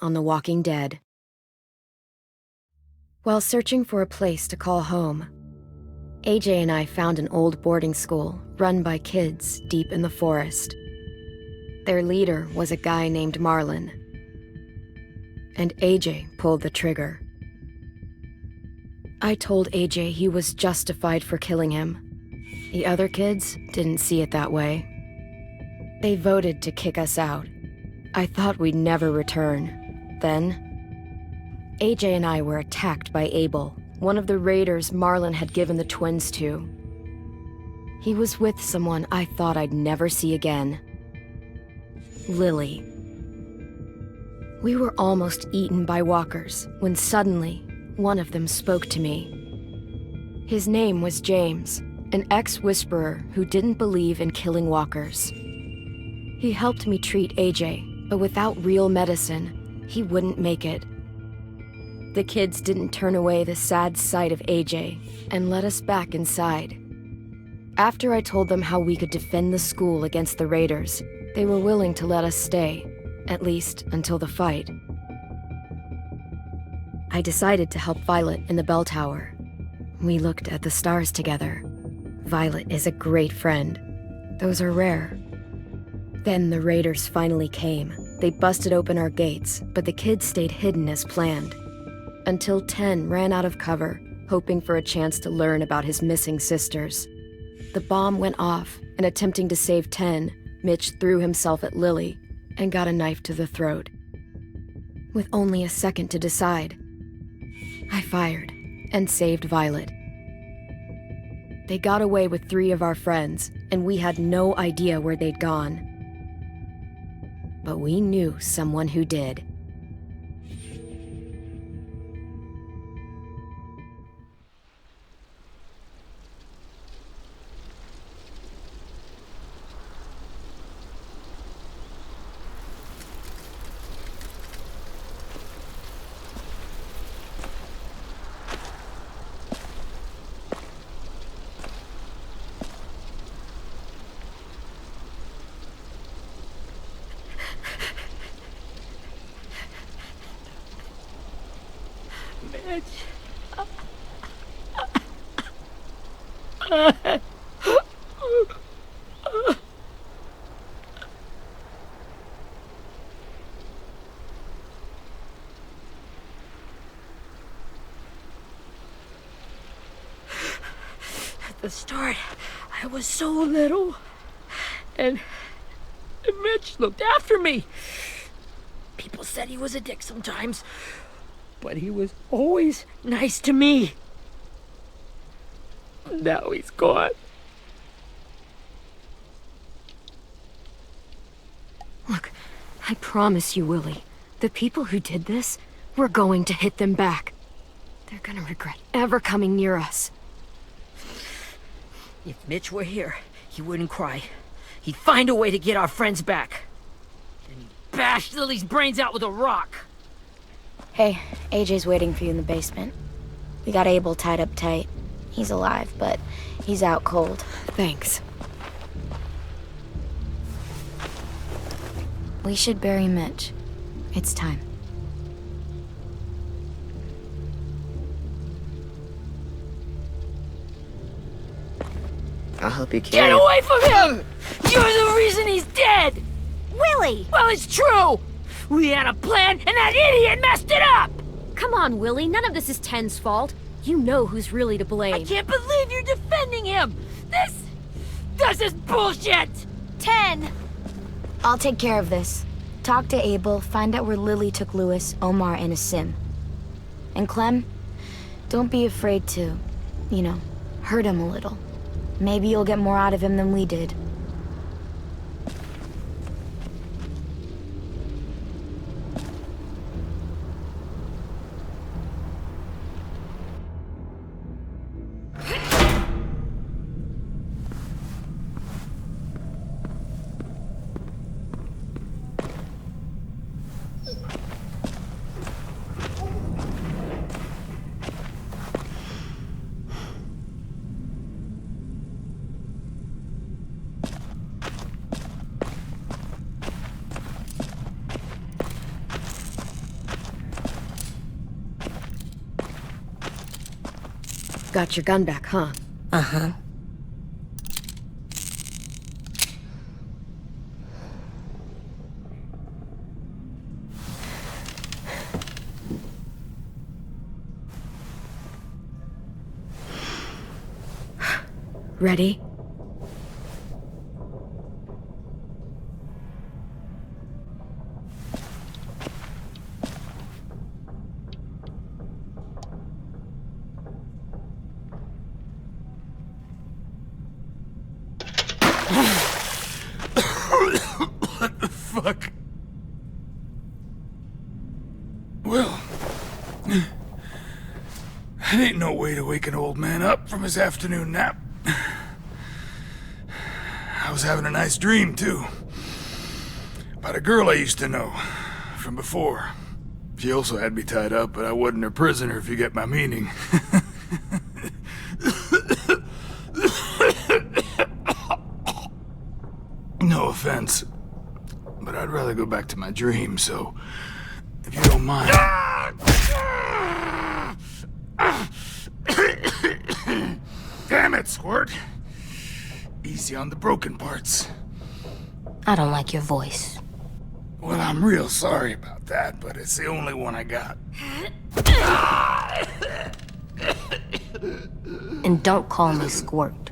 on The Walking Dead. While searching for a place to call home, AJ and I found an old boarding school run by kids deep in the forest. Their leader was a guy named Marlon, and AJ pulled the trigger. I told AJ he was justified for killing him. The other kids didn't see it that way. They voted to kick us out. I thought we'd never return. Then, AJ and I were attacked by Abel, one of the raiders Marlon had given the twins to. He was with someone I thought I'd never see again. Lily. We were almost eaten by walkers when suddenly one of them spoke to me. His name was James, an ex-whisperer who didn't believe in killing walkers. He helped me treat AJ, but without real medicine, he wouldn't make it. The kids didn't turn away the sad sight of AJ and let us back inside. After I told them how we could defend the school against the raiders, they were willing to let us stay, at least until the fight. I decided to help Violet in the bell tower. We looked at the stars together. Violet is a great friend. Those are rare. Then the raiders finally came. They busted open our gates, but the kids stayed hidden as planned. Until 10 ran out of cover, hoping for a chance to learn about his missing sisters. The bomb went off, and attempting to save 10, Mitch threw himself at Lily and got a knife to the throat. With only a second to decide, I fired and saved Violet. They got away with 3 of our friends, and we had no idea where they'd gone. But we knew someone who did. At the start, I was so little, and Mitch looked after me. People said he was a dick sometimes, but he was always nice to me. Now he's gone. Look, I promise you, Willie, the people who did this, we're going to hit them back. They're gonna regret ever coming near us. If Mitch were here, he wouldn't cry. He'd find a way to get our friends back. Then he'd bash Lily's brains out with a rock. Hey, AJ's waiting for you in the basement. We got Abel tied up tight. He's alive, but he's out cold. Thanks. We should bury Mitch. It's time. I'll help you carry Get away from him! You're the reason he's dead! Willie! Well, it's true! We had a plan, and that idiot messed it up! Come on, Willie, none of this is Ten's fault. You know who's really to blame. I can't believe you're defending him! This is bullshit! 10! I'll take care of this. Talk to Abel, find out where Lily took Lewis, Omar, and Asim. And Clem, don't be afraid to, hurt him a little. Maybe you'll get more out of him than we did. Got your gun back, huh? Uh-huh. Ready? What the fuck? Well, that ain't no way to wake an old man up from his afternoon nap. I was having a nice dream, too. About a girl I used to know from before. She also had me tied up, but I wasn't her prisoner, if you get my meaning. No offense, but I'd rather go back to my dream, so if you don't mind. Damn it, Squirt. Easy on the broken parts. I don't like your voice. Well, I'm real sorry about that, but it's the only one I got. And don't call me Squirt.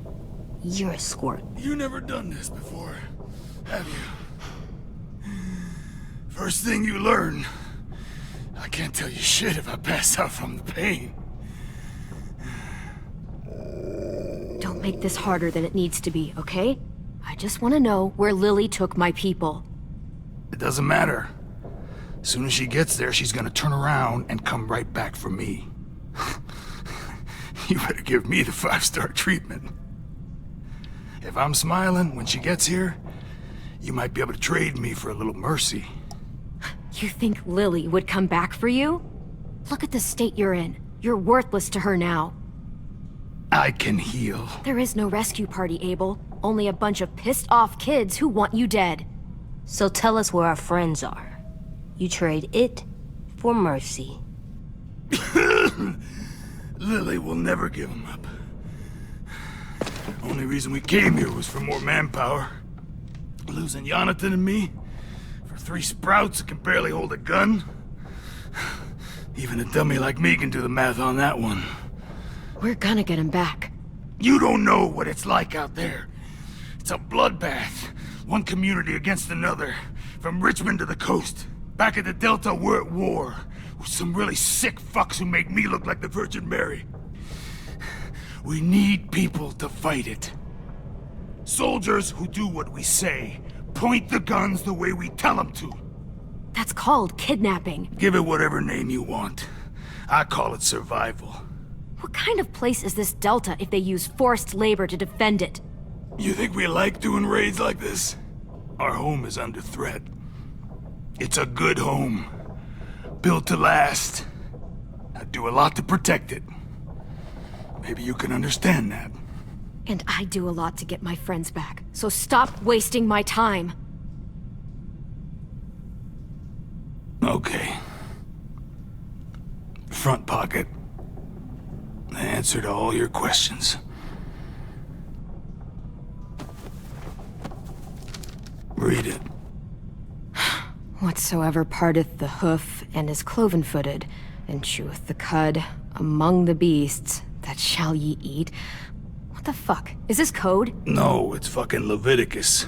You're a squirt. You never done this before, have you? First thing you learn, I can't tell you shit if I pass out from the pain. Don't make this harder than it needs to be, okay? I just want to know where Lily took my people. It doesn't matter. As soon as she gets there, she's gonna turn around and come right back for me. You better give me the 5-star treatment. If I'm smiling when she gets here, you might be able to trade me for a little mercy. You think Lily would come back for you? Look at the state you're in. You're worthless to her now. I can heal. There is no rescue party, Abel. Only a bunch of pissed-off kids who want you dead. So tell us where our friends are. You trade it for mercy. Lily will never give him up. Only reason we came here was for more manpower. Losing Jonathan and me for 3 sprouts that can barely hold a gun. Even a dummy like me can do the math on that one. We're gonna get him back. You don't know what it's like out there. It's a bloodbath. One community against another. From Richmond to the coast. Back at the Delta, we're at war. With some really sick fucks who make me look like the Virgin Mary. We need people to fight it. Soldiers who do what we say. Point the guns the way we tell them to. That's called kidnapping. Give it whatever name you want. I call it survival. What kind of place is this Delta if they use forced labor to defend it? You think we like doing raids like this? Our home is under threat. It's a good home. Built to last. I do a lot to protect it. Maybe you can understand that. And I do a lot to get my friends back, so stop wasting my time. Okay. Front pocket. The answer to all your questions. Read it. Whatsoever parteth the hoof and is cloven-footed, and cheweth the cud among the beasts, that shall ye eat. What the fuck? Is this code? No, it's fucking Leviticus.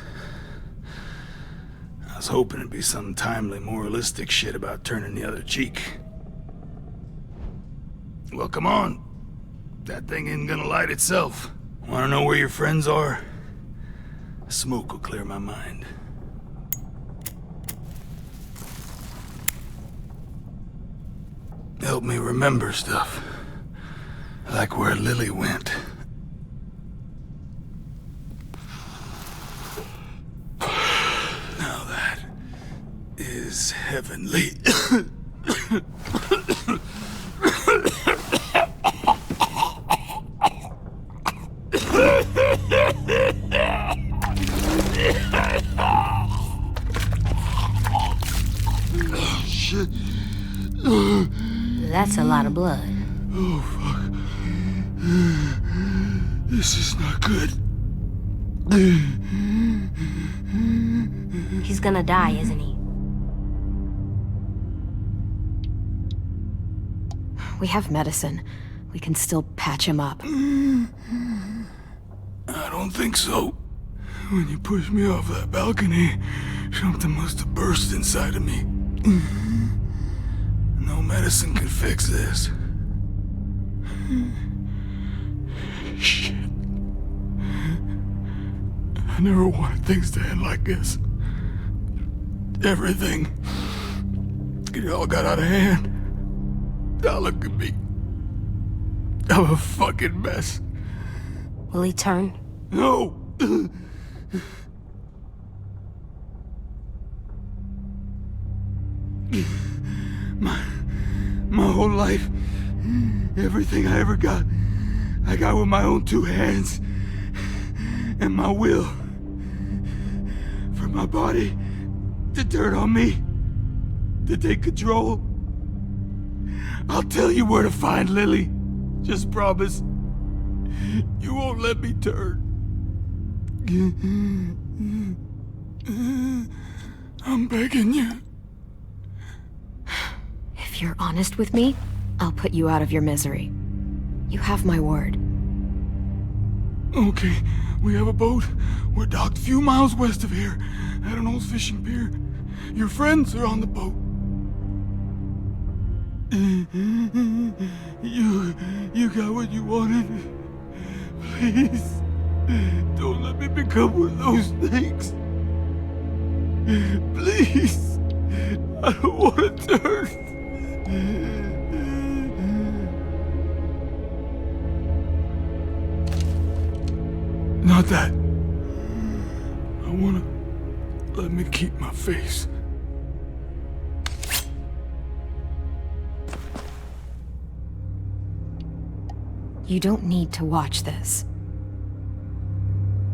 I was hoping it'd be some timely moralistic shit about turning the other cheek. Well, come on. That thing isn't gonna light itself. Wanna know where your friends are? Smoke will clear my mind. Help me remember stuff. Like where Lily went. Now that is heavenly. That's a lot of blood. Oh, fuck. This is not good. He's gonna die, isn't he? We have medicine. We can still patch him up. I don't think so. When you pushed me off that balcony, something must have burst inside of me. No medicine could fix this. Shit. I never wanted things to end like this. Everything. It all got out of hand. Now look at me. I'm a fucking mess. Will he turn? No! My whole life, everything I ever got, I got with my own 2 hands and my will. For my body to turn on me, to take control. I'll tell you where to find Lily. Just promise you won't let me turn. I'm begging you. If you're honest with me, I'll put you out of your misery. You have my word. Okay, we have a boat. We're docked a few miles west of here, at an old fishing pier. Your friends are on the boat. You got what you wanted. Please, don't let me become one of those things. Please, I don't want to turn. Not that. I wanna let me keep my face. You don't need to watch this.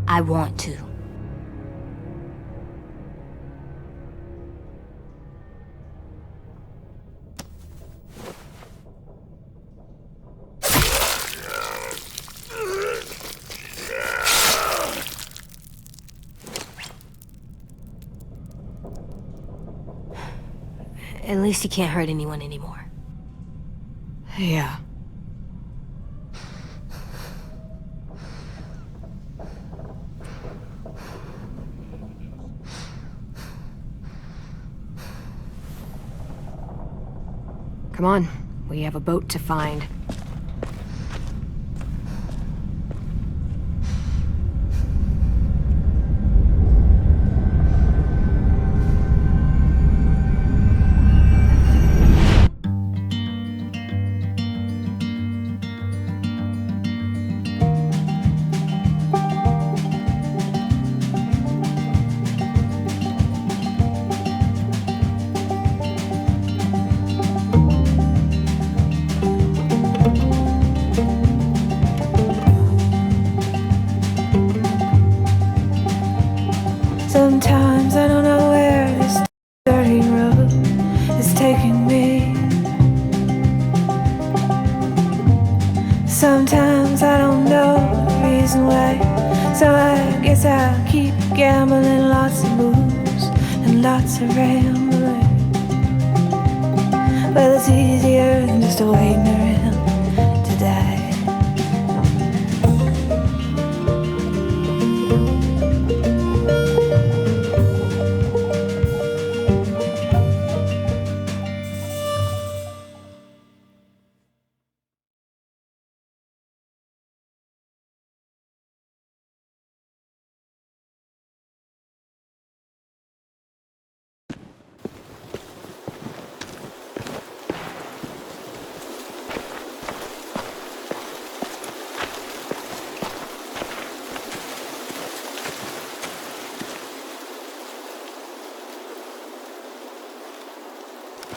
I want to. At least he can't hurt anyone anymore. Yeah. Come on, we have a boat to find. Sometimes I don't know where this dirty road is taking me. Sometimes I don't know the reason why, so I guess I'll keep gambling. Lots of moves and lots of rambling. Well, it's easier than just waiting around to die.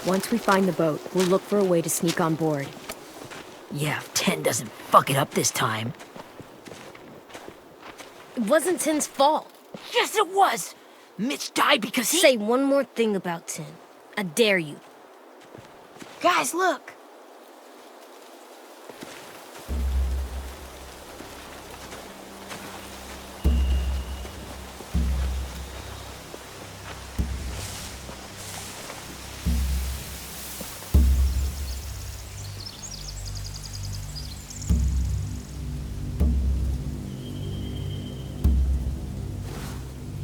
Once we find the boat, we'll look for a way to sneak on board. Yeah, if 10 doesn't fuck it up this time. It wasn't Tin's fault. Yes, it was! Mitch died because he— Say one more thing about Tin. I dare you. Guys, look!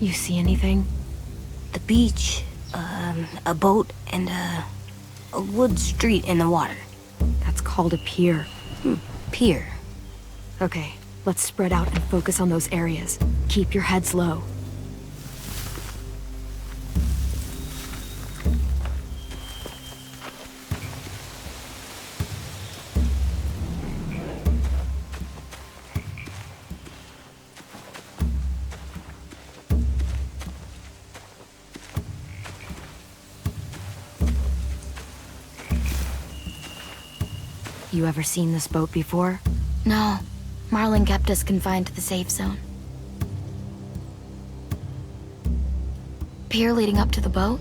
You see anything? The beach, a boat, and a wood street in the water. That's called a pier. Pier. Okay, let's spread out and focus on those areas. Keep your heads low. You ever seen this boat before? No. Marlin kept us confined to the safe zone. Pier leading up to the boat?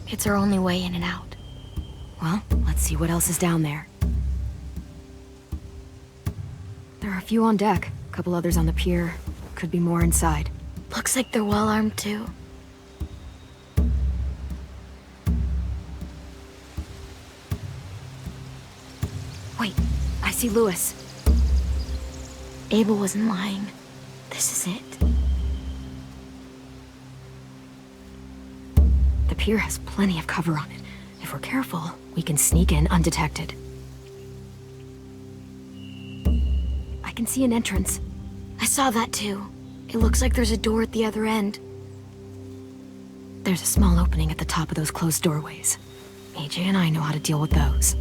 It's our only way in and out. Well, let's see what else is down there. There are a few on deck, a couple others on the pier. Could be more inside. Looks like they're well armed too. Wait, I see Lewis. Abel wasn't lying. This is it. The pier has plenty of cover on it. If we're careful, we can sneak in undetected. I can see an entrance. I saw that too. It looks like there's a door at the other end. There's a small opening at the top of those closed doorways. AJ and I know how to deal with those.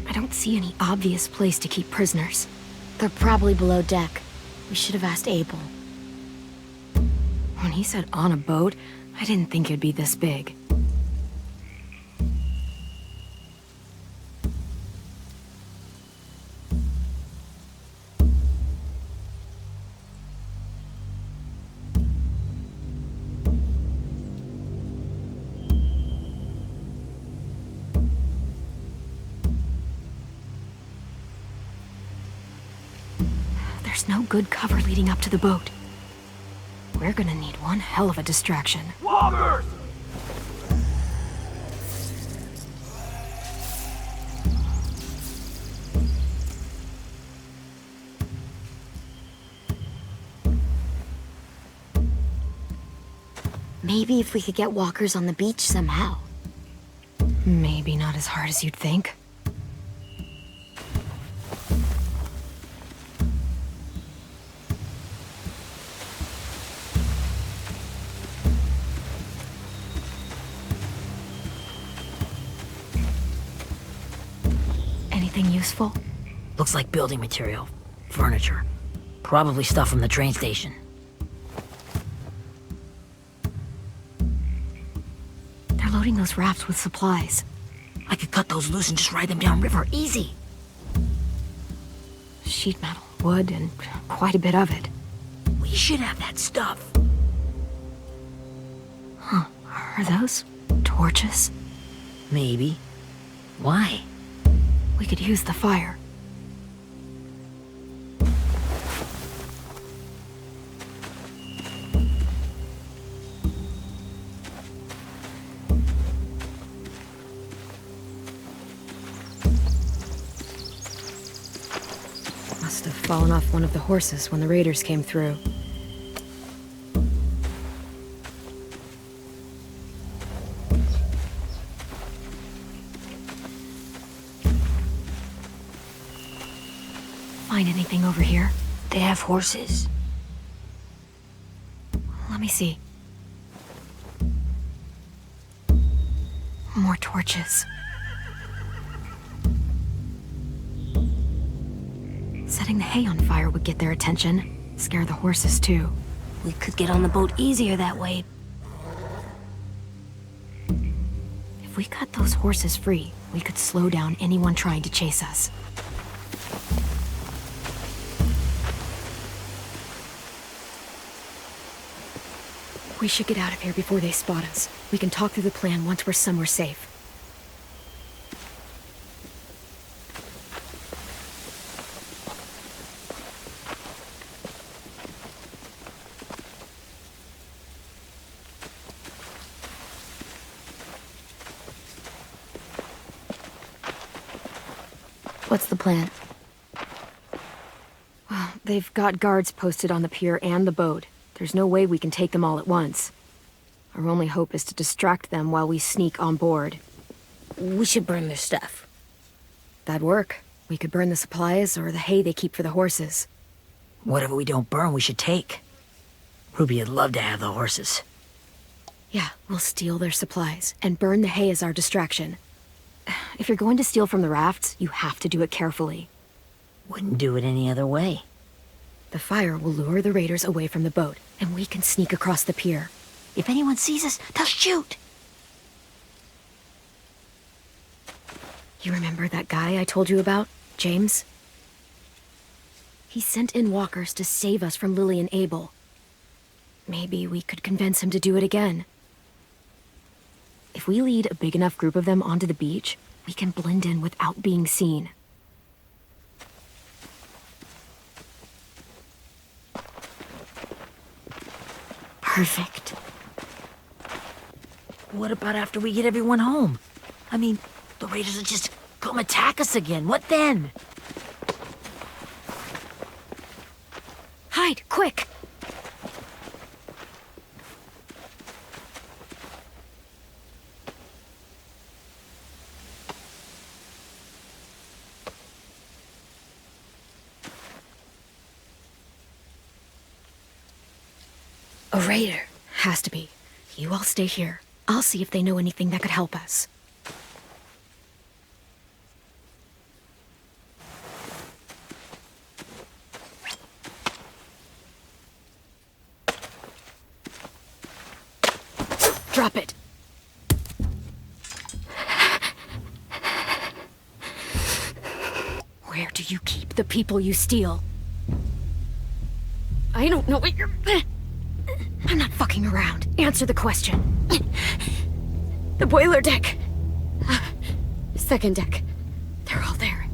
I don't see any obvious place to keep prisoners. They're probably below deck. We should have asked Abel. When he said on a boat, I didn't think it'd be this big. There's no good cover leading up to the boat. We're gonna need one hell of a distraction. Loggers! Maybe if we could get walkers on the beach somehow. Maybe not as hard as you'd think. Anything useful? Looks like building material. Furniture. Probably stuff from the train station. They're loading those rafts with supplies. I could cut those loose and just ride them downriver. Easy. Sheet metal, wood, and quite a bit of it. We should have that stuff. Are those torches? Maybe. Why? We could use the fire. Must have fallen off one of the horses when the raiders came through. Find anything over here? They have horses. Let me see. More torches. Setting the hay on fire would get their attention. Scare the horses, too. We could get on the boat easier that way. If we cut those horses free, we could slow down anyone trying to chase us. We should get out of here before they spot us. We can talk through the plan once we're somewhere safe. What's the plan? Well, They've got guards posted on the pier and the boat. There's no way we can take them all at once. Our only hope is to distract them while we sneak on board. We should burn their stuff. That'd work. We could burn the supplies or the hay they keep for the horses. Whatever we don't burn, we should take. Ruby would love to have the horses. Yeah, we'll steal their supplies and burn the hay as our distraction. If you're going to steal from the rafts, you have to do it carefully. Wouldn't do it any other way. The fire will lure the raiders away from the boat, and we can sneak across the pier. If anyone sees us, they'll shoot. You remember that guy I told you about, James? He sent in walkers to save us from Lily and Abel. Maybe we could convince him to do it again. If we lead a big enough group of them onto the beach, we can blend in without being seen. Perfect. What about after we get everyone home? I mean, the raiders will just come attack us again. What then? Hide, quick! A raider. Has to be. You all stay here. I'll see if they know anything that could help us. Drop it. Where do you keep the people you steal? I don't know what you're... I'm not fucking around. Answer the question. The boiler deck. Second deck. They're all there.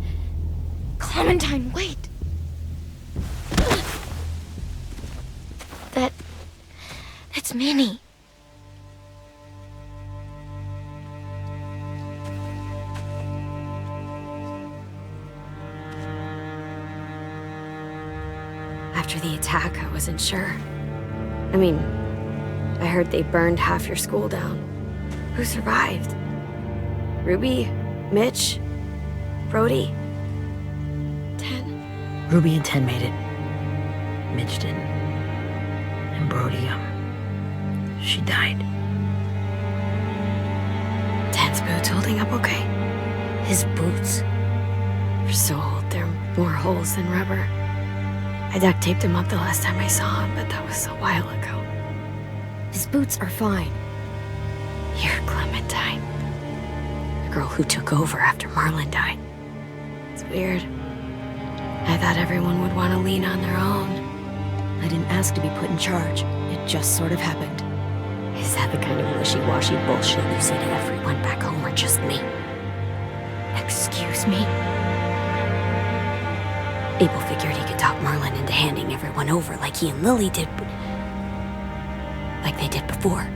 Clementine, wait. That's Minnie. After the attack, I wasn't sure. I mean, I heard they burned half your school down. Who survived? Ruby? Mitch? Brody? 10? Ruby and 10 made it. Mitch didn't. And Brody, she died. 10's boots holding up okay? His boots? They're so old, there are more holes than rubber. I duct taped him up the last time I saw him, but that was a while ago. His boots are fine. You're Clementine. The girl who took over after Marlon died. It's weird. I thought everyone would want to lean on their own. I didn't ask to be put in charge. It just sort of happened. Is that the kind of wishy-washy bullshit you say to everyone back home, or just me? Excuse me? Abel figured he could talk Marlon into handing everyone over like he and Lily did, but... like they did before.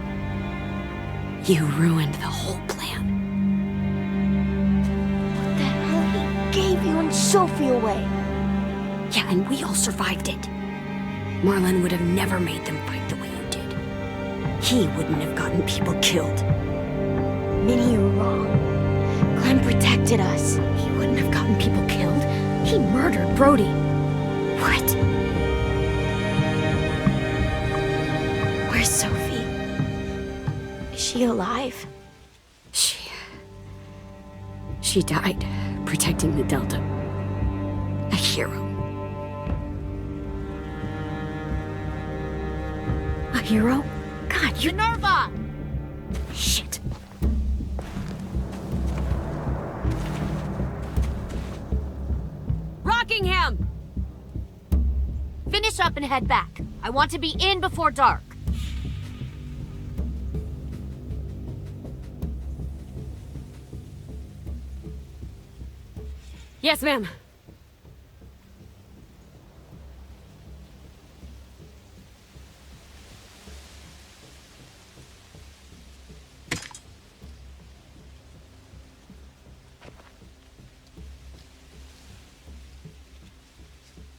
You ruined the whole plan. What the hell? He gave you and Sophie away. Yeah, and we all survived it. Marlon would have never made them fight the way you did. He wouldn't have gotten people killed. Minnie, you're wrong. Clem protected us. He wouldn't have gotten people killed. He murdered Brody. What? Where's Sophie? Is she alive? She died protecting the Delta. A hero. A hero? God, you... Minerva! Shit. Rockingham! Finish up and head back. I want to be in before dark. Yes, ma'am.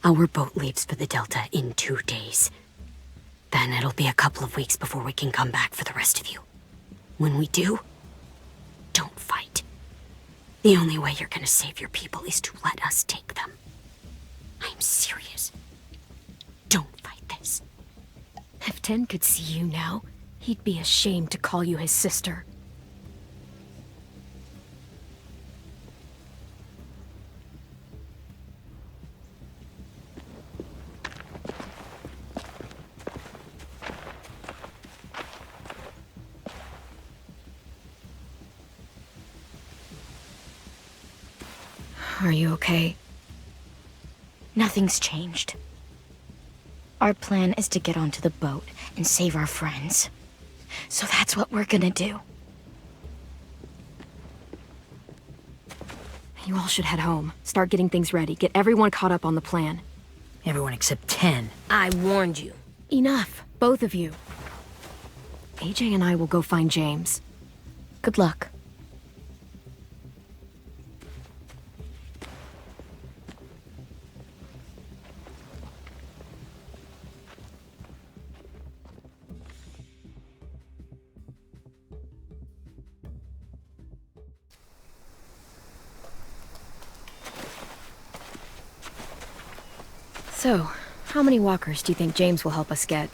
Our boat leaves for the Delta in 2 days. Then it'll be a couple of weeks before we can come back for the rest of you. When we do, don't fight. The only way you're gonna save your people is to let us take them. I'm serious. Don't fight this. If Tin could see you now, he'd be ashamed to call you his sister. Are you okay? Nothing's changed. Our plan is to get onto the boat and save our friends. So that's what we're gonna do. You all should head home. Start getting things ready. Get everyone caught up on the plan. Everyone except 10. I warned you. Enough, both of you. AJ and I will go find James. Good luck. So, how many walkers do you think James will help us get?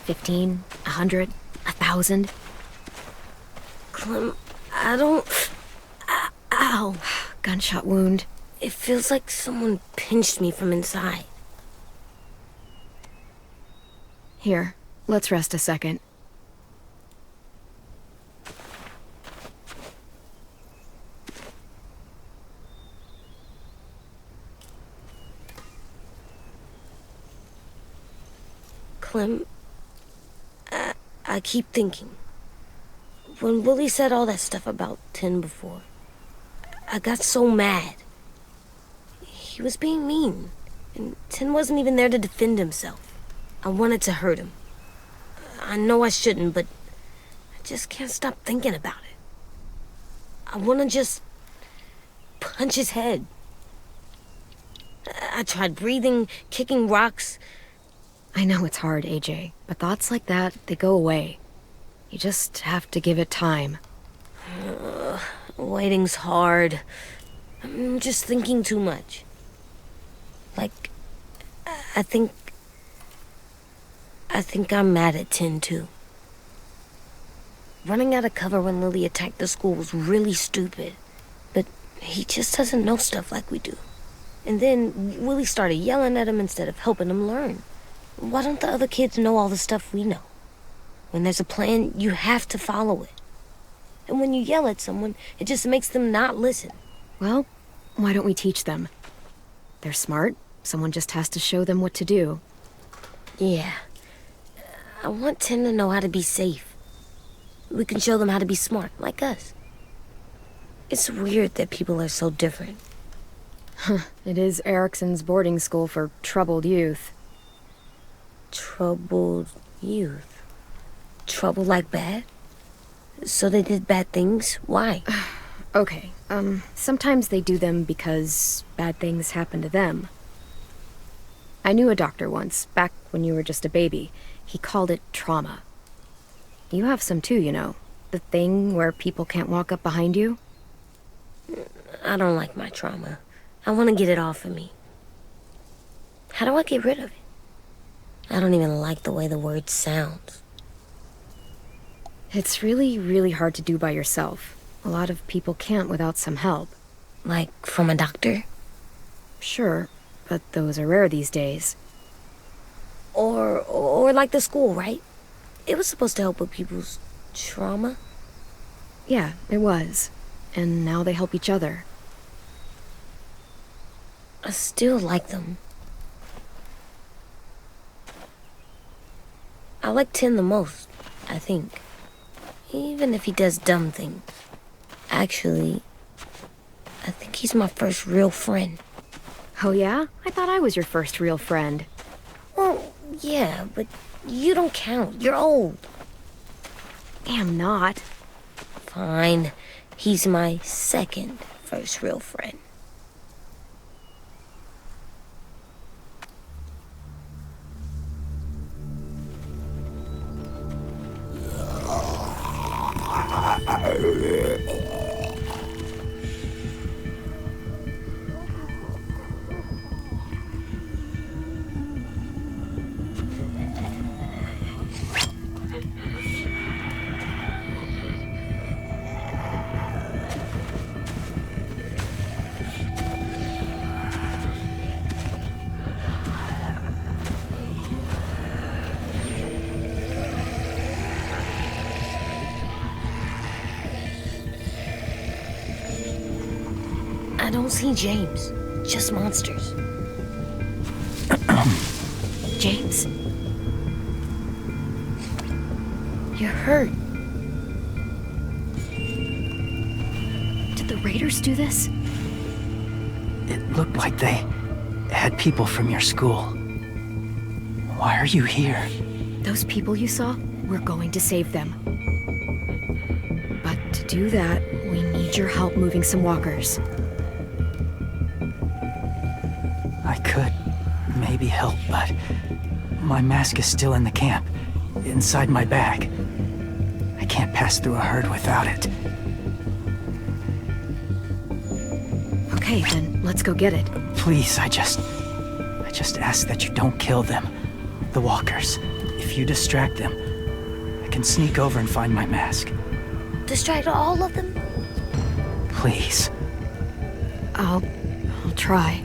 15? 100? 1,000? Clem, I don't... Ow. Gunshot wound. It feels like someone pinched me from inside. Here, let's rest a second. Clem, I keep thinking. When Willie said all that stuff about Tin before, I got so mad. He was being mean, and Tin wasn't even there to defend himself. I wanted to hurt him. I know I shouldn't, but I just can't stop thinking about it. I want to just punch his head. I tried breathing, kicking rocks. I know it's hard, AJ, but thoughts like that, they go away. You just have to give it time. Waiting's hard. I'm just thinking too much. Like, I think I'm mad at Tin, too. Running out of cover when Lily attacked the school was really stupid. But he just doesn't know stuff like we do. And then Willie started yelling at him instead of helping him learn. Why don't the other kids know all the stuff we know? When there's a plan, you have to follow it. And when you yell at someone, it just makes them not listen. Well, why don't we teach them? They're smart. Someone just has to show them what to do. Yeah. I want Tin to know how to be safe. We can show them how to be smart, like us. It's weird that people are so different. It is Erickson's boarding school for troubled youth. Troubled youth? Trouble like bad? So they did bad things? Why? Okay, sometimes they do them because bad things happen to them. I knew a doctor once, back when you were just a baby. He called it trauma. You have some too, you know. The thing where people can't walk up behind you. I don't like my trauma. I want to get it off of me. How do I get rid of it? I don't even like the way the word sounds. It's really, really hard to do by yourself. A lot of people can't without some help. Like from a doctor? Sure, but those are rare these days. Or like the school, right? It was supposed to help with people's trauma. Yeah, it was. And now they help each other. I still like them. I like Tin the most, I think. Even if he does dumb things. Actually, I think he's my first real friend. Oh yeah? I thought I was your first real friend. Well, yeah, but you don't count. You're old. Am not. Fine. He's my second first real friend. I don't see James, just monsters. James? You're hurt. Did the raiders do this? It looked like they had people from your school. Why are you here? Those people you saw, we're going to save them. But to do that, we need your help moving some walkers. I could maybe help, but my mask is still in the camp, inside my bag. I can't pass through a herd without it. Okay, then let's go get it. Please, I just ask that you don't kill them. The walkers. If you distract them, I can sneak over and find my mask. Distract all of them? Please. I'll try.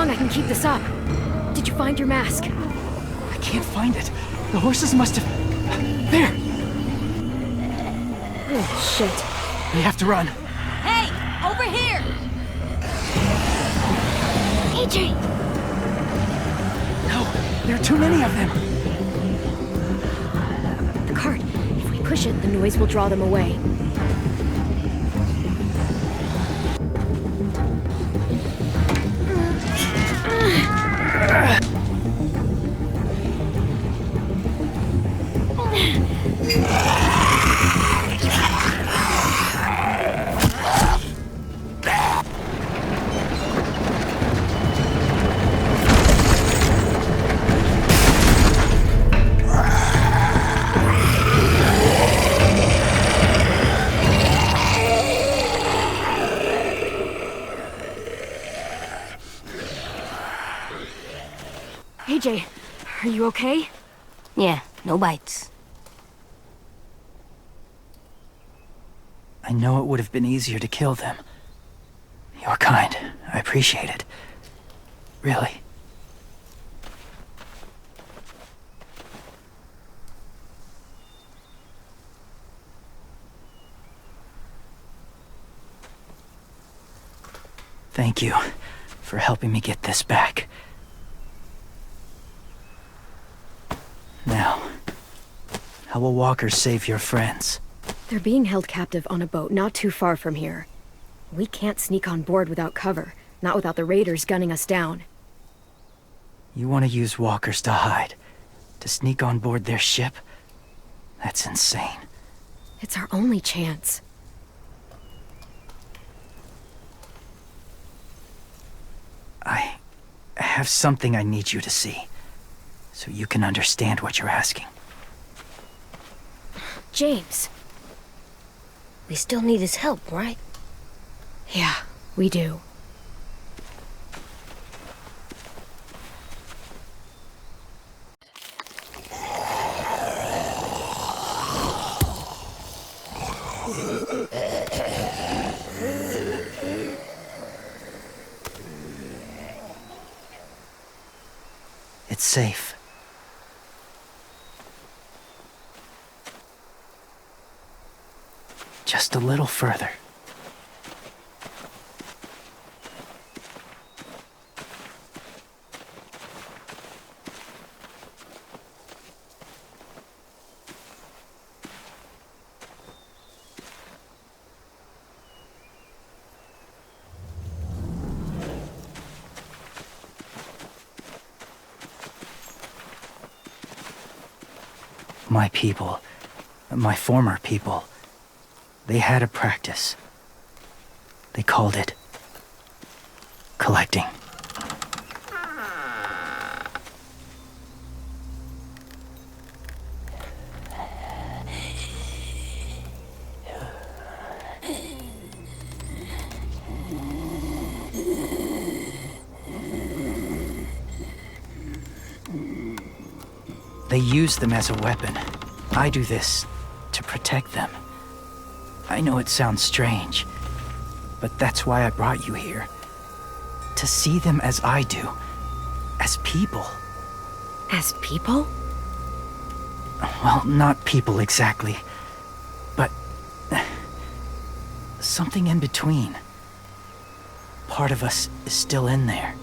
I can keep this up. Did you find your mask? I can't find it. The horses must have... There! Oh, shit. We have to run. Hey! Over here! AJ! No, there are too many of them. The cart. If we push it, the noise will draw them away. AJ, are you okay? Yeah, no bites. I know it would have been easier to kill them, You're kind. I appreciate it. Really. Thank you for helping me get this back. Now, how will walkers save your friends? They're being held captive on a boat not too far from here. We can't sneak on board without cover, not without the raiders gunning us down. You want to use walkers to hide? To sneak on board their ship? That's insane. It's our only chance. I have something I need you to see, so you can understand what you're asking. James. We still need his help, right? Yeah, we do. It's safe. Just a little further. My people, my former people, they had a practice. They called it collecting. They use them as a weapon. I do this to protect them. I know it sounds strange, but that's why I brought you here. To see them as I do. As people. As people? Well, not people exactly, but something in between. Part of us is still in there.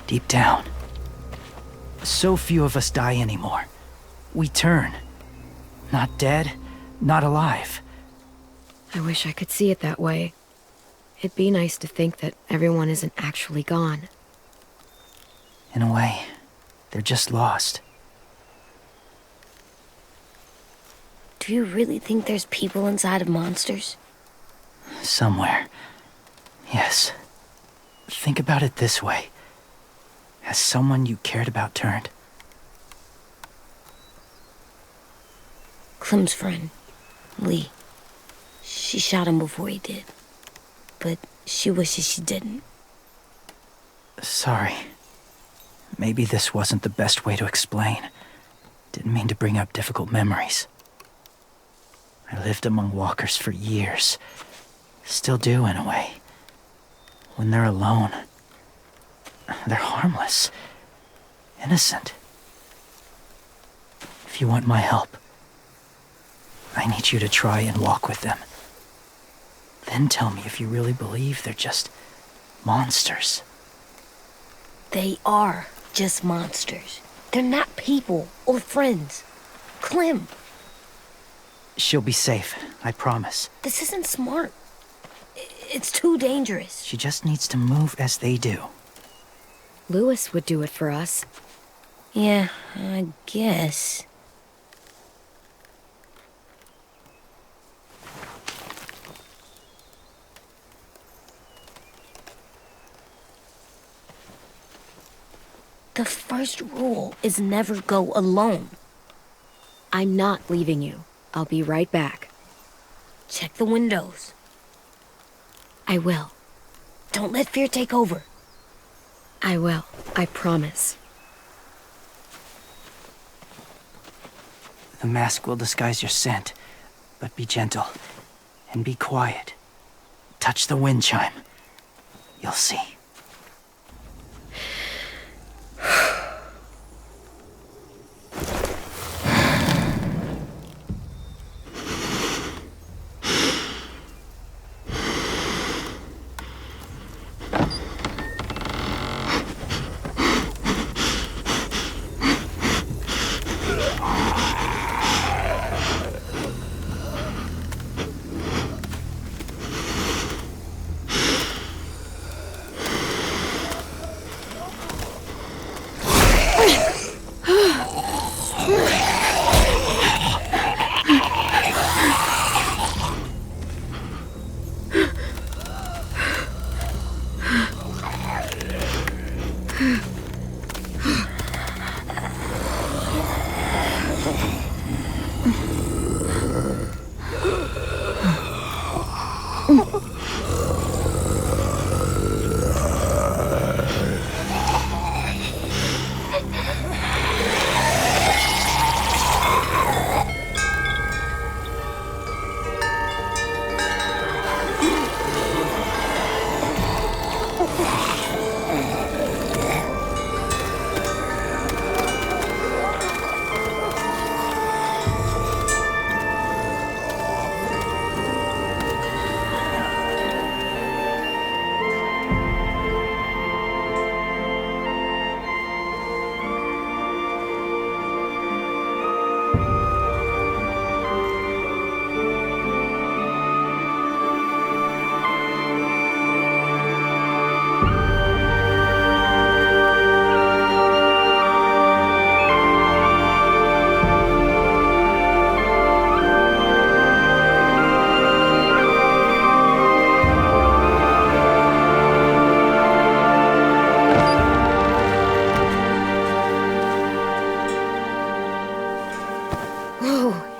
Deep down. So few of us die anymore. We turn. Not dead, not alive. I wish I could see it that way. It'd be nice to think that everyone isn't actually gone. In a way, they're just lost. Do you really think there's people inside of monsters? Somewhere. Yes. Think about it this way. Has someone you cared about turned? Clem's friend, Lee. She shot him before he did. But she wishes she didn't. Sorry. Maybe this wasn't the best way to explain. Didn't mean to bring up difficult memories. I lived among walkers for years. Still do, in a way. When they're alone, they're harmless. Innocent. If you want my help, I need you to try and walk with them. Then tell me if you really believe they're just monsters. They are just monsters. They're not people or friends. Clem, She'll be safe, I promise. this isn't smart. It's too dangerous. She just needs to move as they do. Lewis would do it for us. Yeah, I guess. The first rule is never go alone. I'm not leaving you. I'll be right back. Check the windows. I will. Don't let fear take over. I will. I promise. The mask will disguise your scent, but be gentle and be quiet. touch the wind chime. You'll see.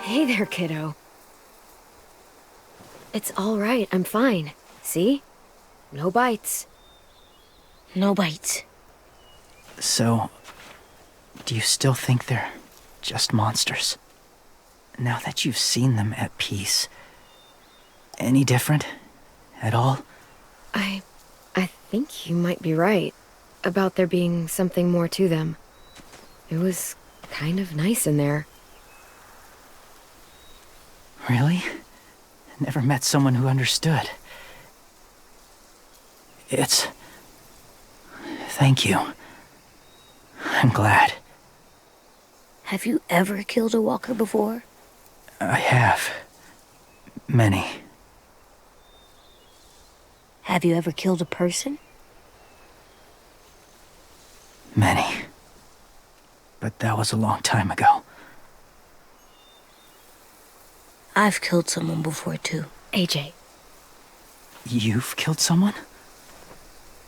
Hey there, kiddo. It's all right, I'm fine. See? No bites. No bites. So, do you still think they're just monsters? Now that you've seen them at peace, any different at all? I think you might be right about there being something more to them. It was kind of nice in there. Really? Never met someone who understood. Thank you. I'm glad. Have you ever killed a walker before? I have. Many. Have you ever killed a person? Many. But that was a long time ago. I've killed someone before, too. AJ. You've killed someone?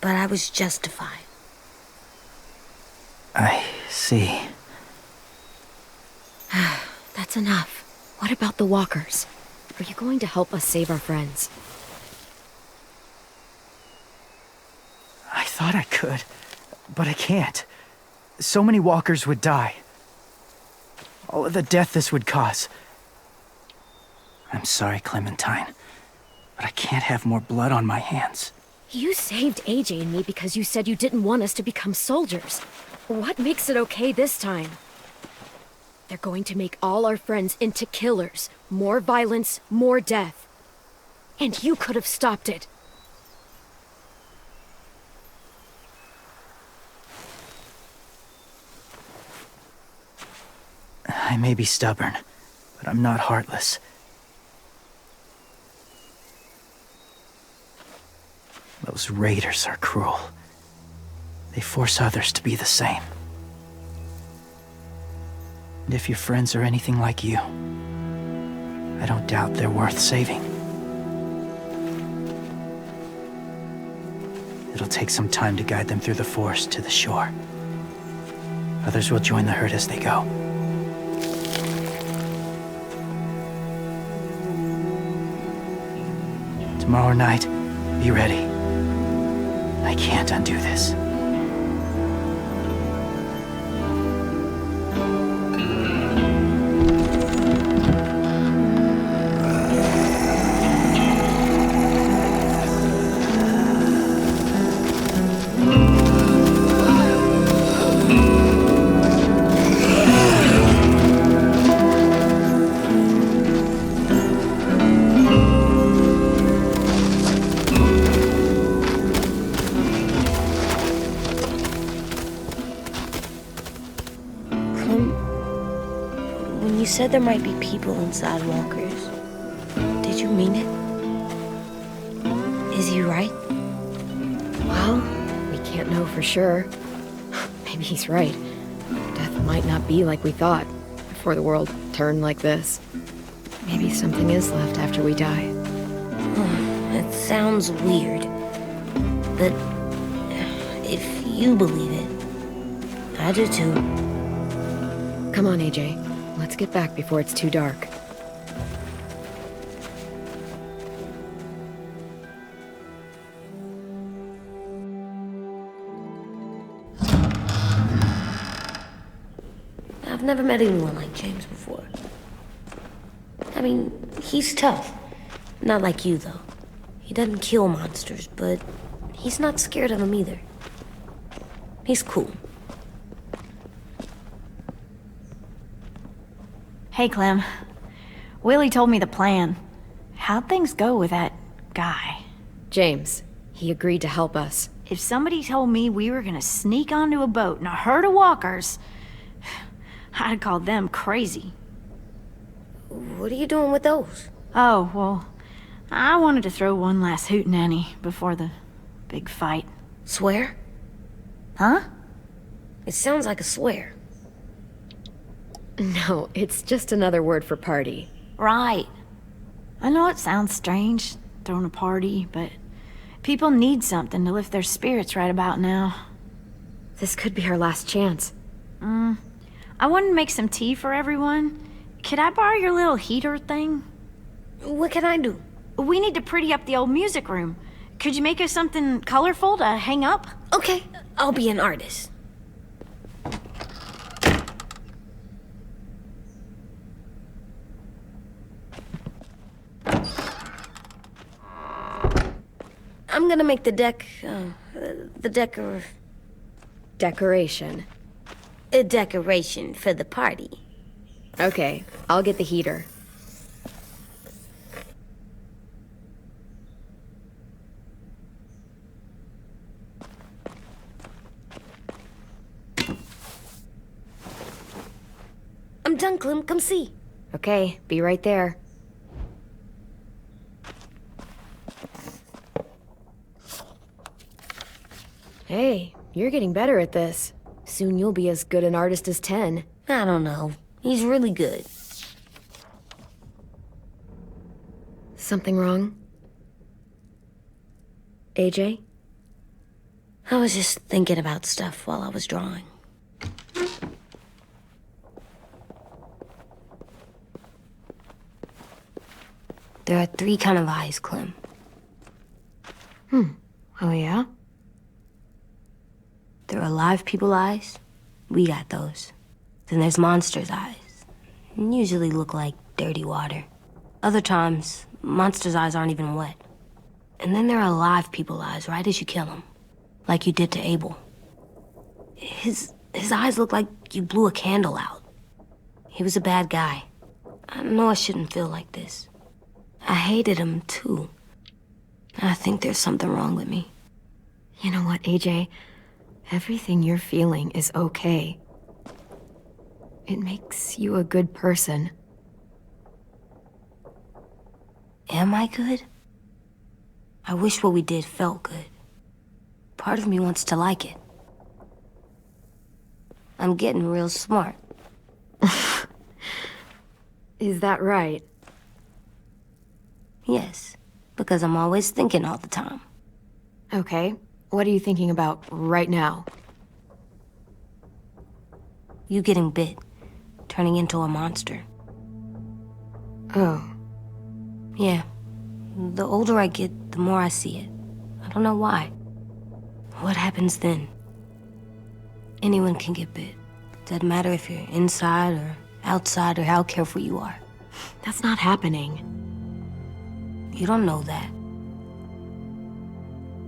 But I was justified. I see. That's enough. What about the walkers? Are you going to help us save our friends? I thought I could, but I can't. So many walkers would die. All of the death this would cause. I'm sorry, Clementine, but I can't have more blood on my hands. You saved AJ and me because you said you didn't want us to become soldiers. What makes it okay this time? They're going to make all our friends into killers. More violence, more death. And you could have stopped it. I may be stubborn, but I'm not heartless. Those raiders are cruel. They force others to be the same. And if your friends are anything like you, I don't doubt they're worth saving. It'll take some time to guide them through the forest to the shore. Others will join the herd as they go. Tomorrow night, be ready. I can't undo this. said there might be people inside walkers. Did you mean it? Is he right? Well, we can't know for sure. Maybe he's right. Death might not be like we thought before the world turned like this. Maybe something is left after we die. It sounds weird. But if you believe it, I do too. Come on, AJ. Let's get back before it's too dark. I've never met anyone like James before. I mean, he's tough. Not like you, though. He doesn't kill monsters, but he's not scared of them either. He's cool. Hey, Clem. Willie told me the plan. How'd things go with that guy? James, he agreed to help us. If somebody told me we were gonna sneak onto a boat in a herd of walkers, I'd call them crazy. What are you doing with those? Oh, well, I wanted to throw one last hootenanny before the big fight. Swear? Huh? It sounds like a swear. No, it's just another word for party. Right. I know it sounds strange, throwing a party, but people need something to lift their spirits right about now. This could be our last chance. I wanted to make some tea for everyone. Could I borrow your little heater thing? What can I do? We need to pretty up the old music room. Could you make us something colorful to hang up? Okay, I'll be an artist. I'm gonna make the Decoration. a decoration for the party. Okay, I'll get the heater. I'm done, Clem. Come see. Okay, be right there. Hey, you're getting better at this. Soon you'll be as good an artist as 10. I don't know. He's really good. Something wrong? AJ? I was just thinking about stuff while I was drawing. There are 3 kind of eyes, Clem. Oh yeah? There are alive people eyes. We got those. Then there's monsters' eyes. Usually look like dirty water. Other times, monsters' eyes aren't even wet. And then there are alive people eyes right as you kill them. Like you did to Abel. His eyes look like you blew a candle out. He was a bad guy. I know I shouldn't feel like this. I hated him, too. I think there's something wrong with me. You know what, AJ? Everything you're feeling is okay. It makes you a good person. Am I good? I wish what we did felt good. Part of me wants to like it. I'm getting real smart. Is that right? Yes, because I'm always thinking all the time. Okay, what are you thinking about right now? You getting bit, turning into a monster. Oh. Yeah, the older I get, the more I see it. I don't know why. What happens then? Anyone can get bit. Doesn't matter if you're inside or outside or how careful you are. That's not happening. You don't know that.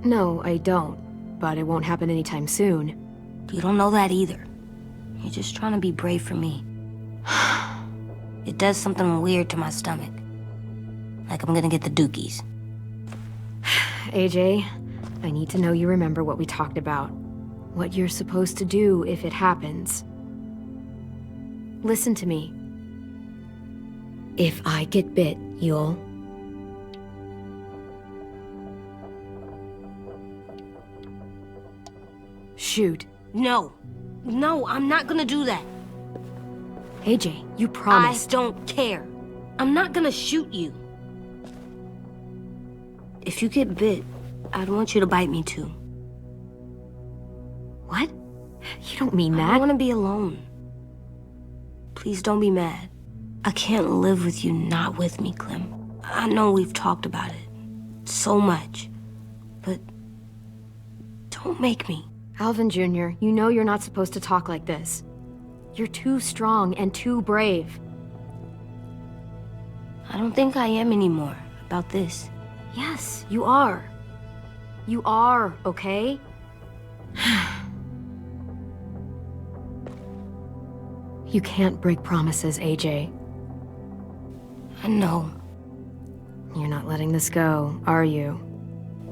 No, I don't. But it won't happen anytime soon. You don't know that either. You're just trying to be brave for me. It does something weird to my stomach. Like I'm gonna get the dookies. AJ, I need to know you remember what we talked about. What you're supposed to do if it happens. Listen to me. If I get bit, you'll... shoot. No. No, I'm not gonna do that. AJ, you promised. I don't care. I'm not gonna shoot you. If you get bit, I'd want you to bite me too. What? You don't mean I that. don't want to be alone. Please don't be mad. I can't live with you not with me, Clem. I know we've talked about it so much, but don't make me. Alvin Jr., you know you're not supposed to talk like this. You're too strong and too brave. I don't think I am anymore about this. Yes, you are. You are, okay? You can't break promises, AJ. I know. You're not letting this go, are you?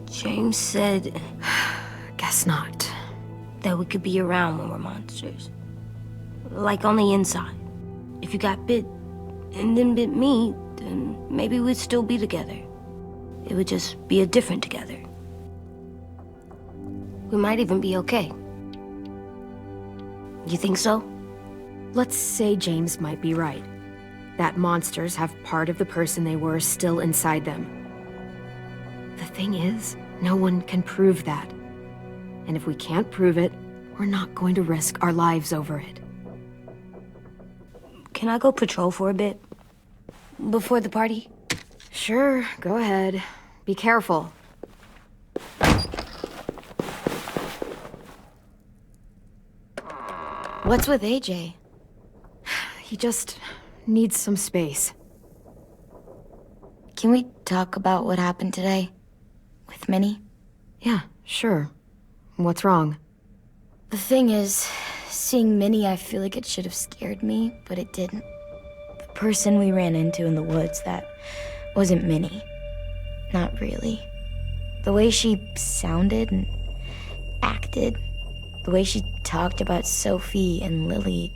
James said Guess not. that we could be around when we're monsters. Like on the inside. If you got bit and then bit me, then maybe we'd still be together. It would just be a different together. We might even be okay. You think so? Let's say James might be right. That monsters have part of the person they were still inside them. The thing is, no one can prove that. And if we can't prove it, we're not going to risk our lives over it. Can I go patrol for a bit? Before the party? Sure, go ahead. Be careful. What's with AJ? He just needs some space. Can we talk about what happened today? With Minnie? Yeah, sure. What's wrong? The thing is, seeing Minnie, I feel like it should have scared me, but it didn't. The person we ran into in the woods, that wasn't Minnie. Not really. The way she sounded and acted, the way she talked about Sophie and Lily.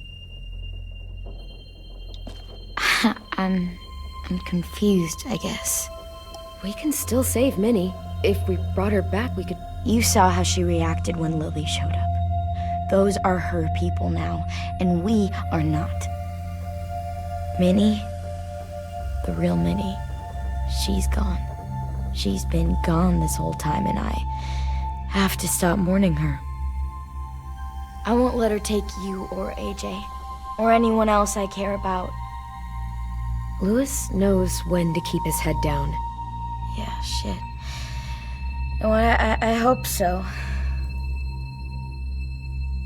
I'm confused, I guess. We can still save Minnie. If we brought her back, we could... You saw how she reacted when Lily showed up. Those are her people now, and we are not. Minnie, the real Minnie, she's gone. She's been gone this whole time, and I have to stop mourning her. I won't let her take you or AJ, or anyone else I care about. Louis knows when to keep his head down. Yeah, shit. No, I hope so.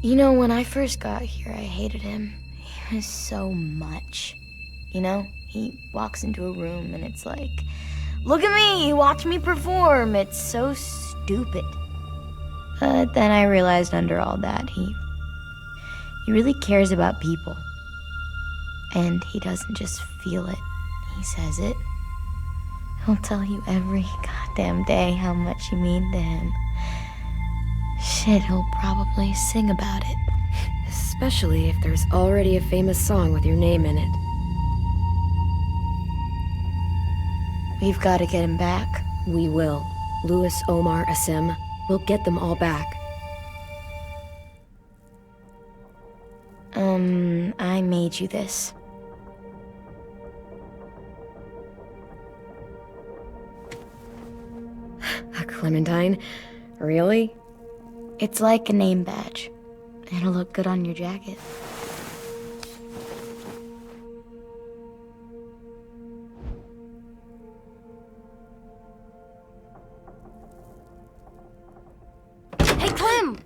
You know, when I first got here, I hated him. He was so much. You know, he walks into a room and it's like, look at me, watch me perform. It's so stupid. Then I realized under all that, he really cares about people. And he doesn't just feel it, he says it. He'll tell you every goddamn day how much you mean to him. Shit, he'll probably sing about it. Especially if there's already a famous song with your name in it. We've got to get him back. We will. Louis, Omar, Asim. We'll get them all back. I made you this. A Clementine? Really? It's like a name badge. It'll look good on your jacket. Hey, Clem!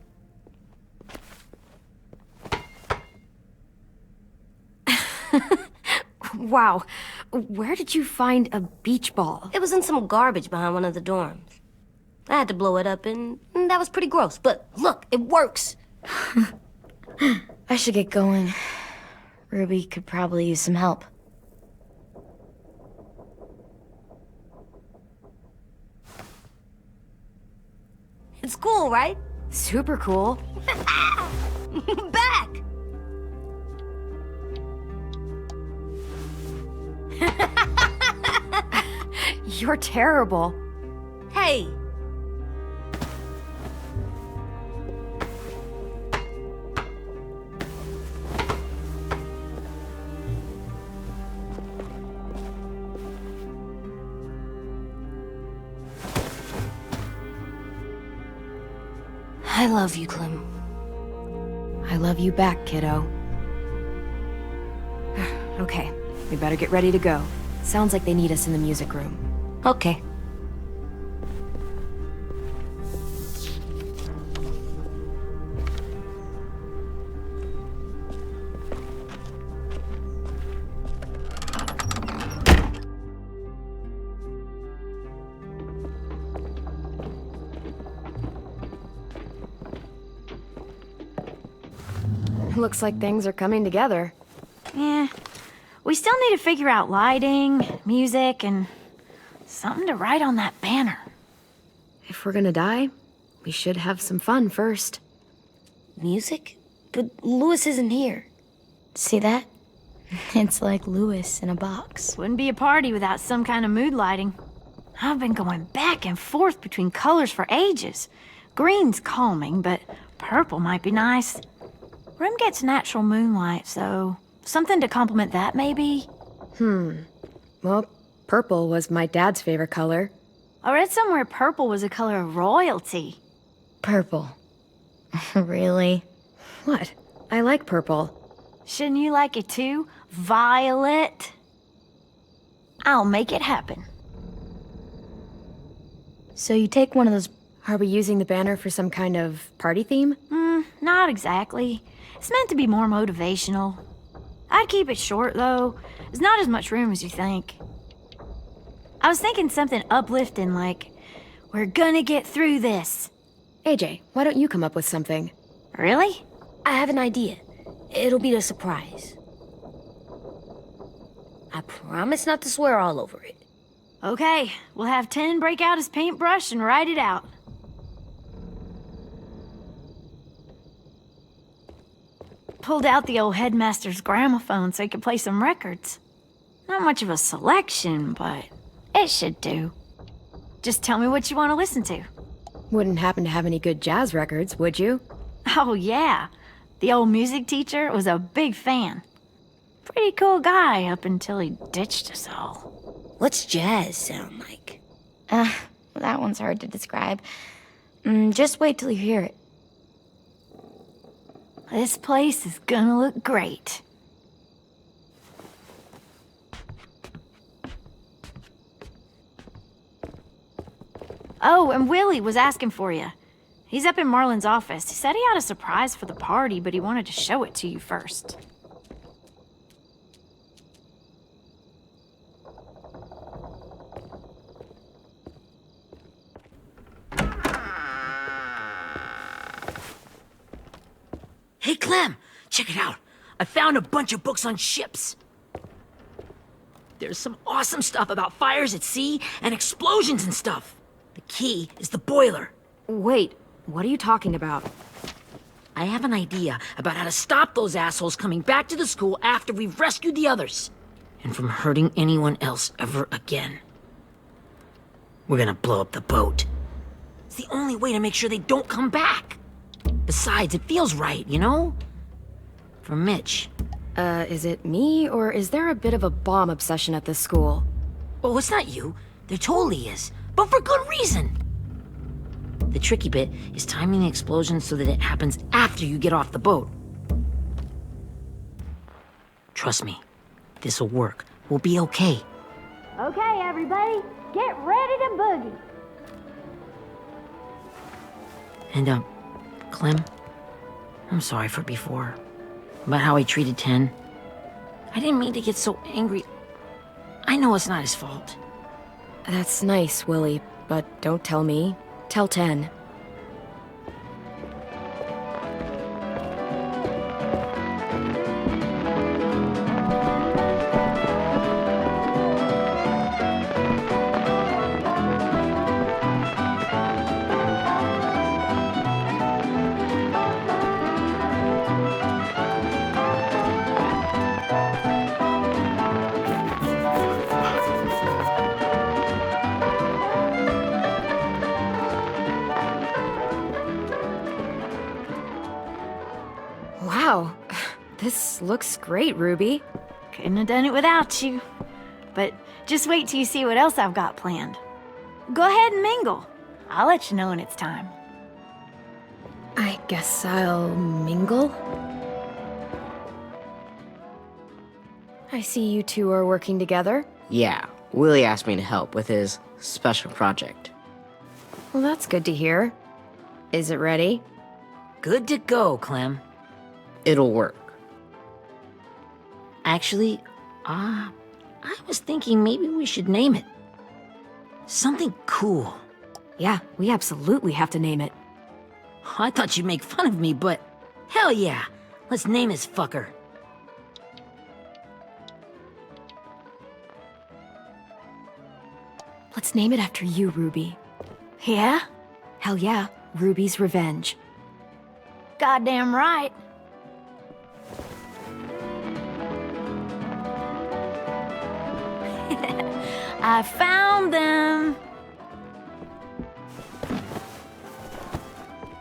Wow. Where did you find a beach ball? It was in some garbage behind one of the dorms. I had to blow it up, and that was pretty gross. But look, it works. I should get going. Ruby could probably use some help. It's cool, right? Super cool. Back! You're terrible. Hey! I love you, Clem. I love you back, kiddo. Okay, we better get ready to go. Sounds like they need us in the music room. Okay. Looks like things are coming together. Yeah. We still need to figure out lighting, music, and something to write on that banner. If we're gonna die, we should have some fun first. Music? But Lewis isn't here. See that? It's like Lewis in a box. Wouldn't be a party without some kind of mood lighting. I've been going back and forth between colors for ages. Green's calming, but purple might be nice. Room gets natural moonlight, so something to complement that, maybe? Well, purple was my dad's favorite color. I read somewhere purple was a color of royalty. Purple. Really? What? I like purple. Shouldn't you like it too? Violet? I'll make it happen. So you take one of those... Are we using the banner for some kind of party theme? Not exactly. It's meant to be more motivational. I'd keep it short, though. There's not as much room as you think. I was thinking something uplifting like, we're gonna get through this. AJ, why don't you come up with something? Really? I have an idea. It'll be a surprise. I promise not to swear all over it. Okay, we'll have 10 break out his paintbrush and write it out. Pulled out the old headmaster's gramophone so he could play some records. Not much of a selection, but it should do. Just tell me what you want to listen to. Wouldn't happen to have any good jazz records, would you? Oh, yeah. The old music teacher was a big fan. Pretty cool guy up until he ditched us all. What's jazz sound like? That one's hard to describe. Just wait till you hear it. This place is gonna look great. Oh, and Willie was asking for you. He's up in Marlin's office. He said he had a surprise for the party, but he wanted to show it to you first. Hey, Clem, check it out. I found a bunch of books on ships. There's some awesome stuff about fires at sea and explosions and stuff. The key is the boiler. Wait, what are you talking about? I have an idea about how to stop those assholes coming back to the school after we've rescued the others. And from hurting anyone else ever again. We're gonna blow up the boat. It's the only way to make sure they don't come back. Besides, it feels right, you know? For Mitch. Is it me, or is there a bit of a bomb obsession at this school? Oh, it's not you. There totally is. But for good reason. The tricky bit is timing the explosion so that it happens after you get off the boat. Trust me, this'll work. We'll be okay. Okay, everybody, get ready to boogie. And, Clem, I'm sorry for before. About how I treated Ten. I didn't mean to get so angry. I know it's not his fault. That's nice, Willie, but don't tell me. Tell 10. This looks great, Ruby. Couldn't have done it without you. But just wait till you see what else I've got planned. Go ahead and mingle. I'll let you know when it's time. I guess I'll mingle? I see you two are working together. Yeah, Willie asked me to help with his special project. Well, that's good to hear. Is it ready? Good to go, Clem. It'll work. Actually, I was thinking maybe we should name it. Something cool. Yeah, we absolutely have to name it. I thought you'd make fun of me, but hell yeah. Let's name this fucker. Let's name it after you, Ruby. Yeah? Hell yeah, Ruby's Revenge. Goddamn right. I found them.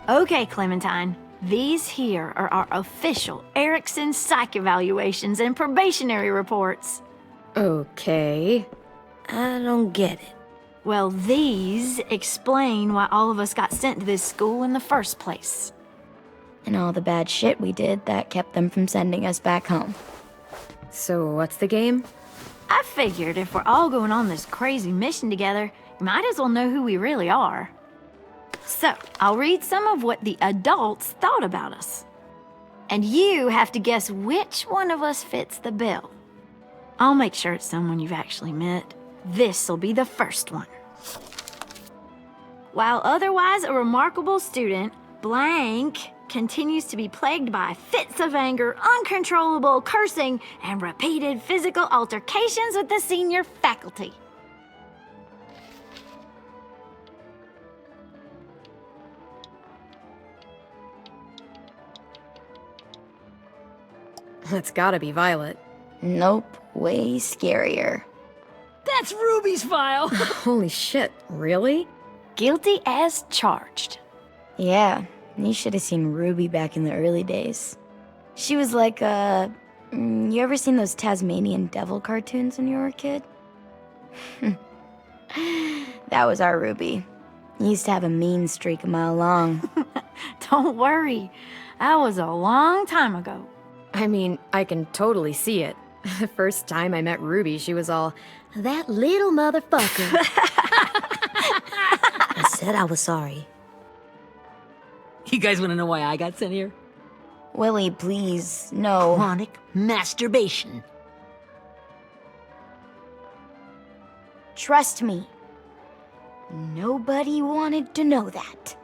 Okay, Clementine. These here are our official Erickson psych evaluations and probationary reports. Okay. I don't get it. Well, these explain why all of us got sent to this school in the first place. And all the bad shit we did that kept them from sending us back home. So what's the game? I figured if we're all going on this crazy mission together, you might as well know who we really are. So, I'll read some of what the adults thought about us. And you have to guess which one of us fits the bill. I'll make sure it's someone you've actually met. This'll be the first one. While otherwise a remarkable student, blank continues to be plagued by fits of anger, uncontrollable cursing, and repeated physical altercations with the senior faculty. It's gotta be Violet. Nope, way scarier. That's Ruby's file. Holy shit, really? Guilty as charged. Yeah, you should have seen Ruby back in the early days. She was like you ever seen those Tasmanian devil cartoons when you were a kid? That was our Ruby. Used to have a mean streak a mile long. Don't worry, that was a long time ago. I mean, I can totally see it. The first time I met Ruby, she was all, "That little motherfucker." I said I was sorry. You guys want to know why I got sent here? Willie, please, no. Chronic masturbation. Trust me. Nobody wanted to know that.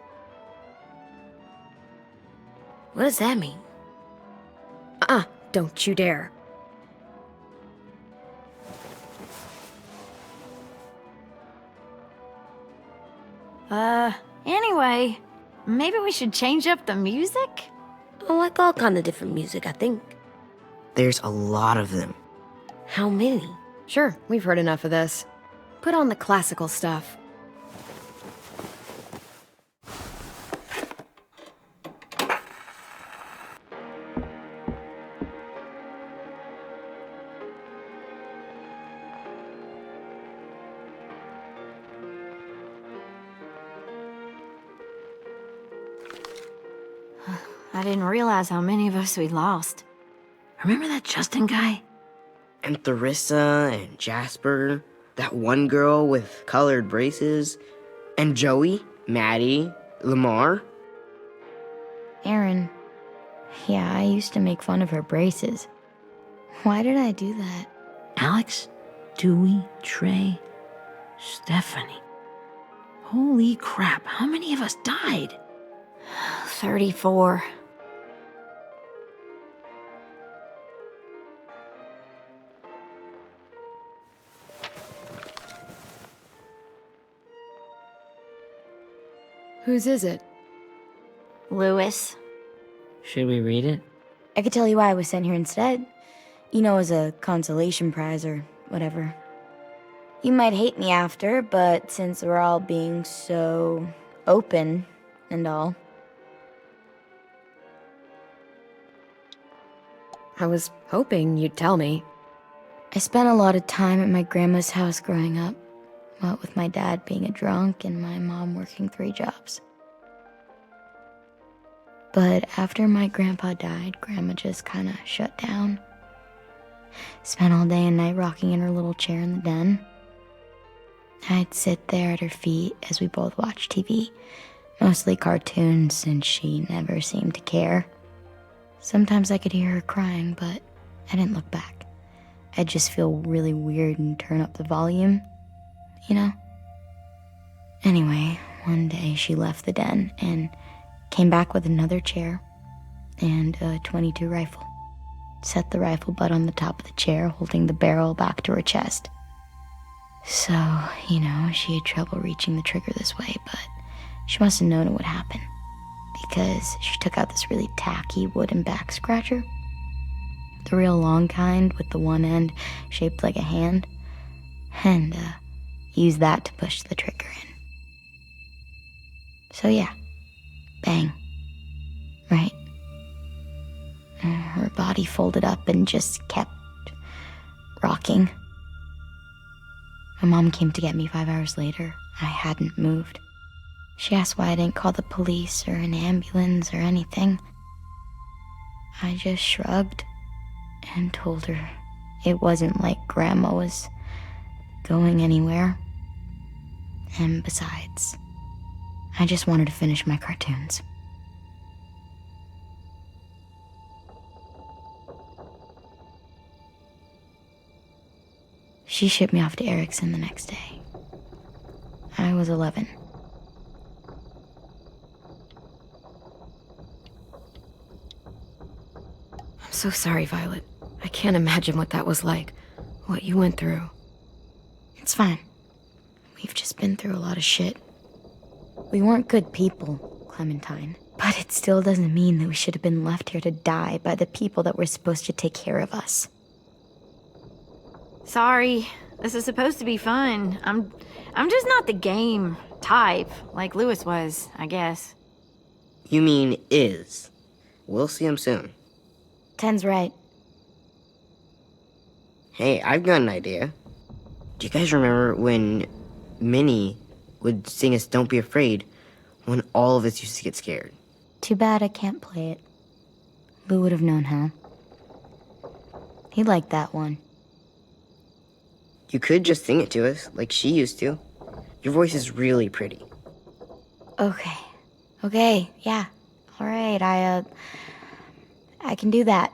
What does that mean? Don't you dare. Anyway, maybe we should change up the music? I like all kind of different music, I think. There's a lot of them. How many? Sure, we've heard enough of this. Put on the classical stuff. I didn't realize how many of us we'd lost. Remember that Justin guy? And Theresa and Jasper, that one girl with colored braces, and Joey, Maddie, Lamar. Aaron. Yeah, I used to make fun of her braces. Why did I do that? Alex, Dewey, Trey, Stephanie. Holy crap, how many of us died? 34. Whose is it? Lewis. Should we read it? I could tell you why I was sent here instead. You know, as a consolation prize or whatever. You might hate me after, but since we're all being so open and all. I was hoping you'd tell me. I spent a lot of time at my grandma's house growing up, what with my dad being a drunk and my mom working 3 jobs. But after my grandpa died, Grandma just kind of shut down. Spent all day and night rocking in her little chair in the den. I'd sit there at her feet as we both watched TV, mostly cartoons, since she never seemed to care. Sometimes I could hear her crying, but I didn't look back. I'd just feel really weird and turn up the volume, you know? Anyway, one day she left the den and came back with another chair and a .22 rifle. Set the rifle butt on the top of the chair, holding the barrel back to her chest. So, she had trouble reaching the trigger this way, but she must have known it would happen, because she took out this really tacky wooden back scratcher. The real long kind with the one end shaped like a hand, and used that to push the trigger in. So yeah, bang. Right. Her body folded up and just kept rocking. My mom came to get me 5 hours later. I hadn't moved. She asked why I didn't call the police or an ambulance or anything. I just shrugged and told her it wasn't like Grandma was going anywhere. And besides, I just wanted to finish my cartoons. She shipped me off to Erickson the next day. I was 11. I'm so sorry, Violet. I can't imagine what that was like, what you went through. It's fine. We've just been through a lot of shit. We weren't good people, Clementine. But it still doesn't mean that we should have been left here to die by the people that were supposed to take care of us. Sorry, this is supposed to be fun. I'm just not the game type, like Lewis was, I guess. You mean is. We'll see him soon. Ten's right. Hey, I've got an idea. Do you guys remember when Minnie would sing us Don't Be Afraid when all of us used to get scared? Too bad I can't play it. Lou would have known how. He liked that one. You could just sing it to us, like she used to. Your voice is really pretty. Okay, yeah. All right, I can do that.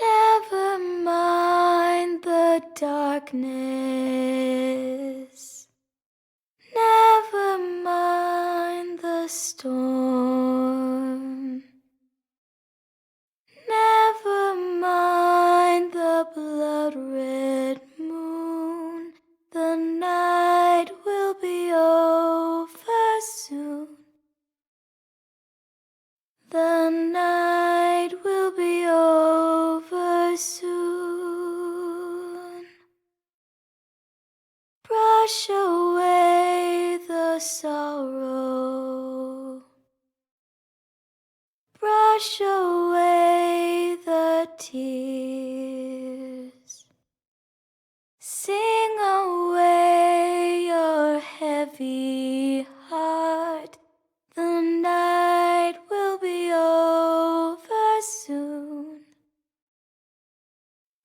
Never mind the darkness. Never mind the storm. Never mind the blood-red moon. The night will be over soon. The night will be over soon. Brush away the sorrow. Brush away the tears. Sing away your heavy heart. The night will be over soon.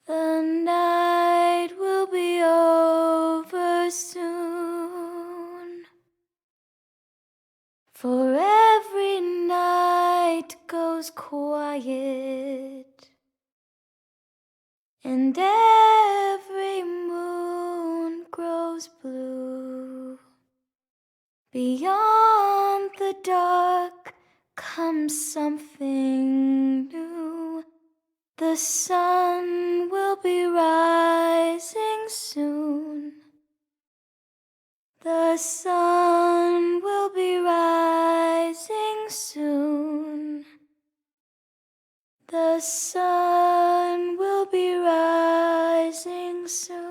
The night will be over soon. For every night goes quiet, and every moon grows blue. Beyond the dark comes something new. The sun will be rising soon. The sun will be rising soon. The sun will be rising soon.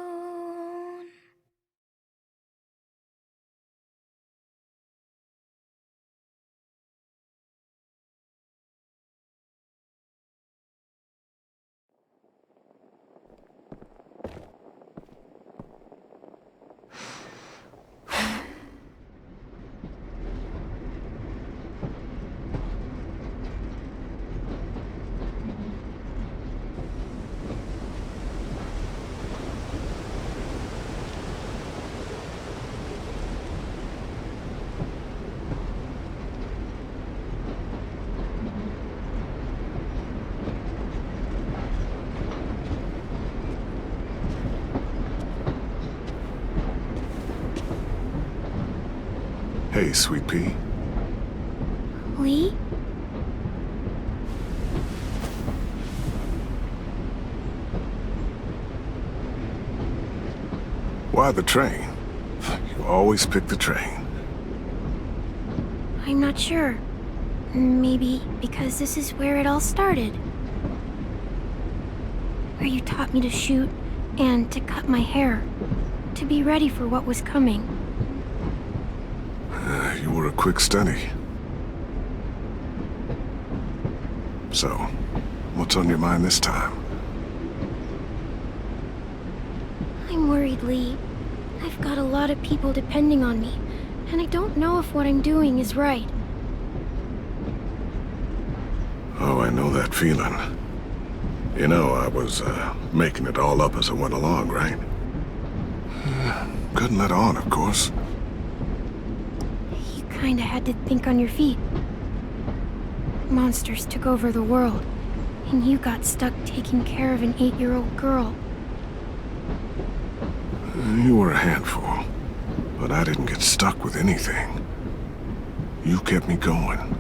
Hey, Sweet Pea. Lee? Why the train? You always pick the train. I'm not sure. Maybe because this is where it all started. Where you taught me to shoot and to cut my hair. To be ready for what was coming. You were a quick study. So, what's on your mind this time? I'm worried, Lee. I've got a lot of people depending on me, and I don't know if what I'm doing is right. Oh, I know that feeling. You know, I was, making it all up as I went along, right? Couldn't let on, of course. You kinda had to think on your feet. Monsters took over the world, and you got stuck taking care of an 8-year-old girl. You were a handful, but I didn't get stuck with anything. You kept me going.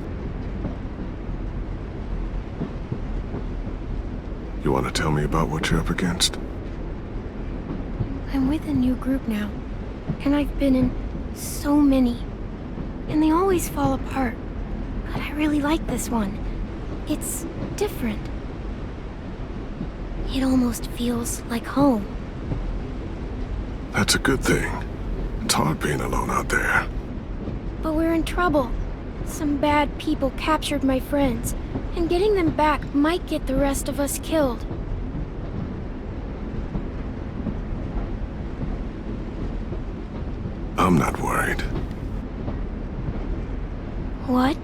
You want to tell me about what you're up against? I'm with a new group now, and I've been in so many, and they always fall apart. But I really like this one. It's different. It almost feels like home. That's a good thing. It's hard being alone out there. But we're in trouble. Some bad people captured my friends, and getting them back might get the rest of us killed. I'm not worried. What?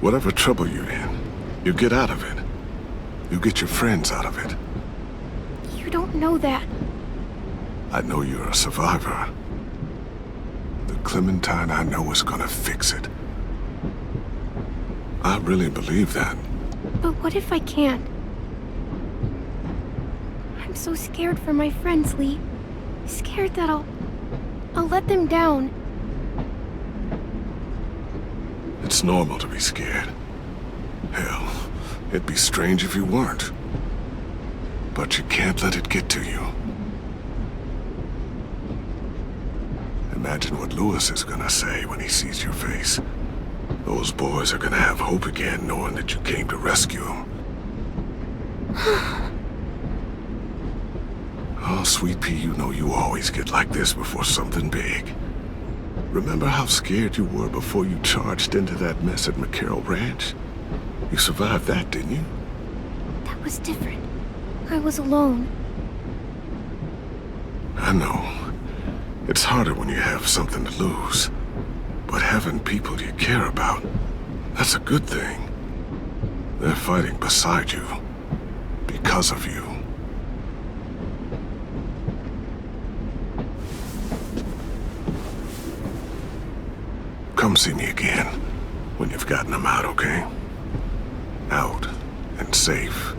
Whatever trouble you're in, you get out of it. You get your friends out of it. You don't know that. I know you're a survivor. The Clementine I know is gonna fix it. I really believe that. But what if I can't? I'm so scared for my friends, Lee. Scared that I'll let them down. It's normal to be scared. Hell, it'd be strange if you weren't. But you can't let it get to you. Imagine what Lewis is gonna say when he sees your face. Those boys are gonna have hope again, knowing that you came to rescue them. Oh, Sweet Pea, you know you always get like this before something big. Remember how scared you were before you charged into that mess at McCarroll Ranch? You survived that, didn't you? That was different. I was alone. I know. It's harder when you have something to lose. But having people you care about, that's a good thing. They're fighting beside you. Because of you. Come see me again when you've gotten them out, okay? Out and safe.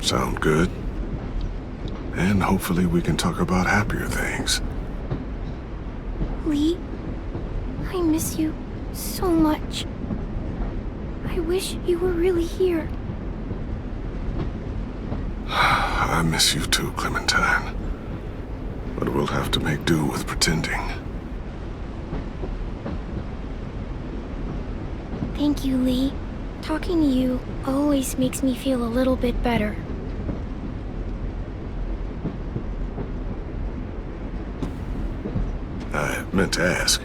Sound good? And hopefully we can talk about happier things. Lee, I miss you so much. I wish you were really here. I miss you too, Clementine. But we'll have to make do with pretending. Thank you, Lee. Talking to you always makes me feel a little bit better. I meant to ask,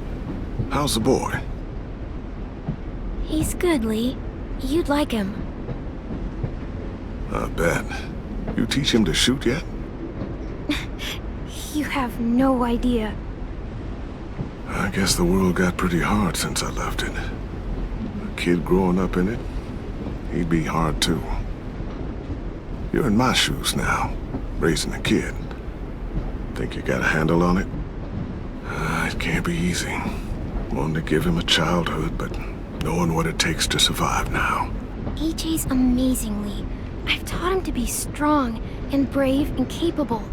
how's the boy? He's good, Lee. You'd like him. I bet. You teach him to shoot yet? You have no idea. I guess the world got pretty hard since I left it. A kid growing up in it, he'd be hard too. You're in my shoes now, raising a kid. Think you got a handle on it? It can't be easy. Wanting to give him a childhood, but knowing what it takes to survive now. AJ's amazing, Lee. I've taught him to be strong and brave and capable.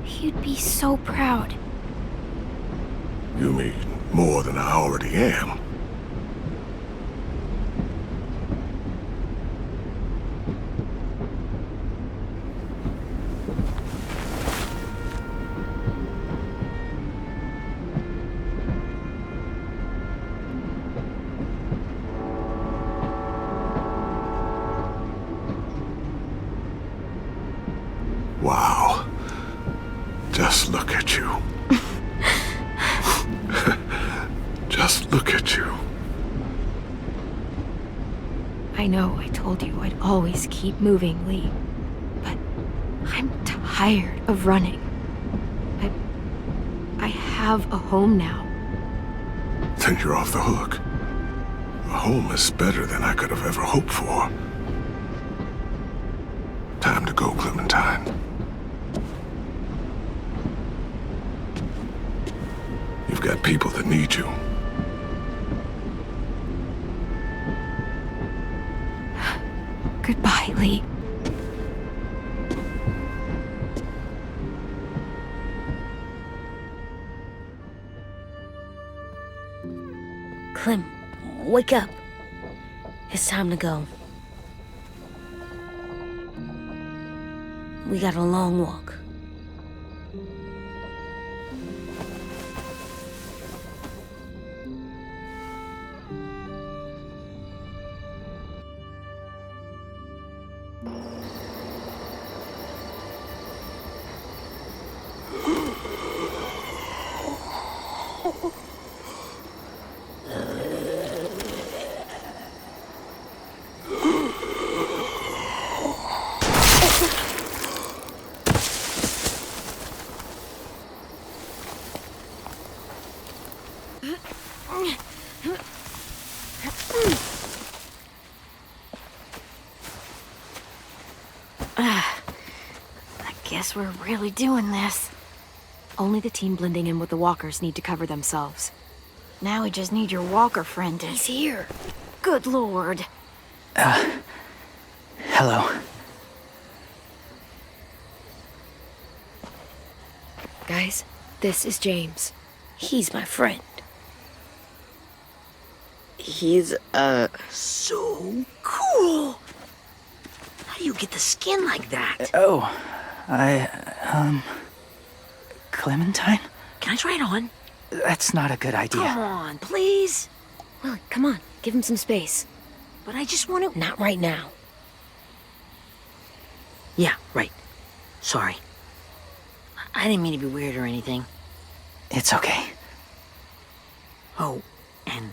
He'd be so proud. You mean more than I already am? Wow. Just look at you. Just look at you. I know I told you I'd always keep moving, Lee. But I'm tired of running. I have a home now. Then you're off the hook. A home is better than I could have ever hoped for. Time to go, Clementine. You've got people that need you. Goodbye, Lee. Clem, wake up. It's time to go. We got a long walk. Guess we're really doing this. Only the team blending in with the walkers need to cover themselves. Now we just need your walker friend to... He's here. Good lord. Hello. Guys, this is James. He's my friend. He's, so cool. How do you get the skin like that? Clementine? Can I try it on? That's not a good idea. Come on, please. Well, come on, give him some space. But I just want to... Not right now. Yeah, right. Sorry. I didn't mean to be weird or anything. It's okay. Oh, and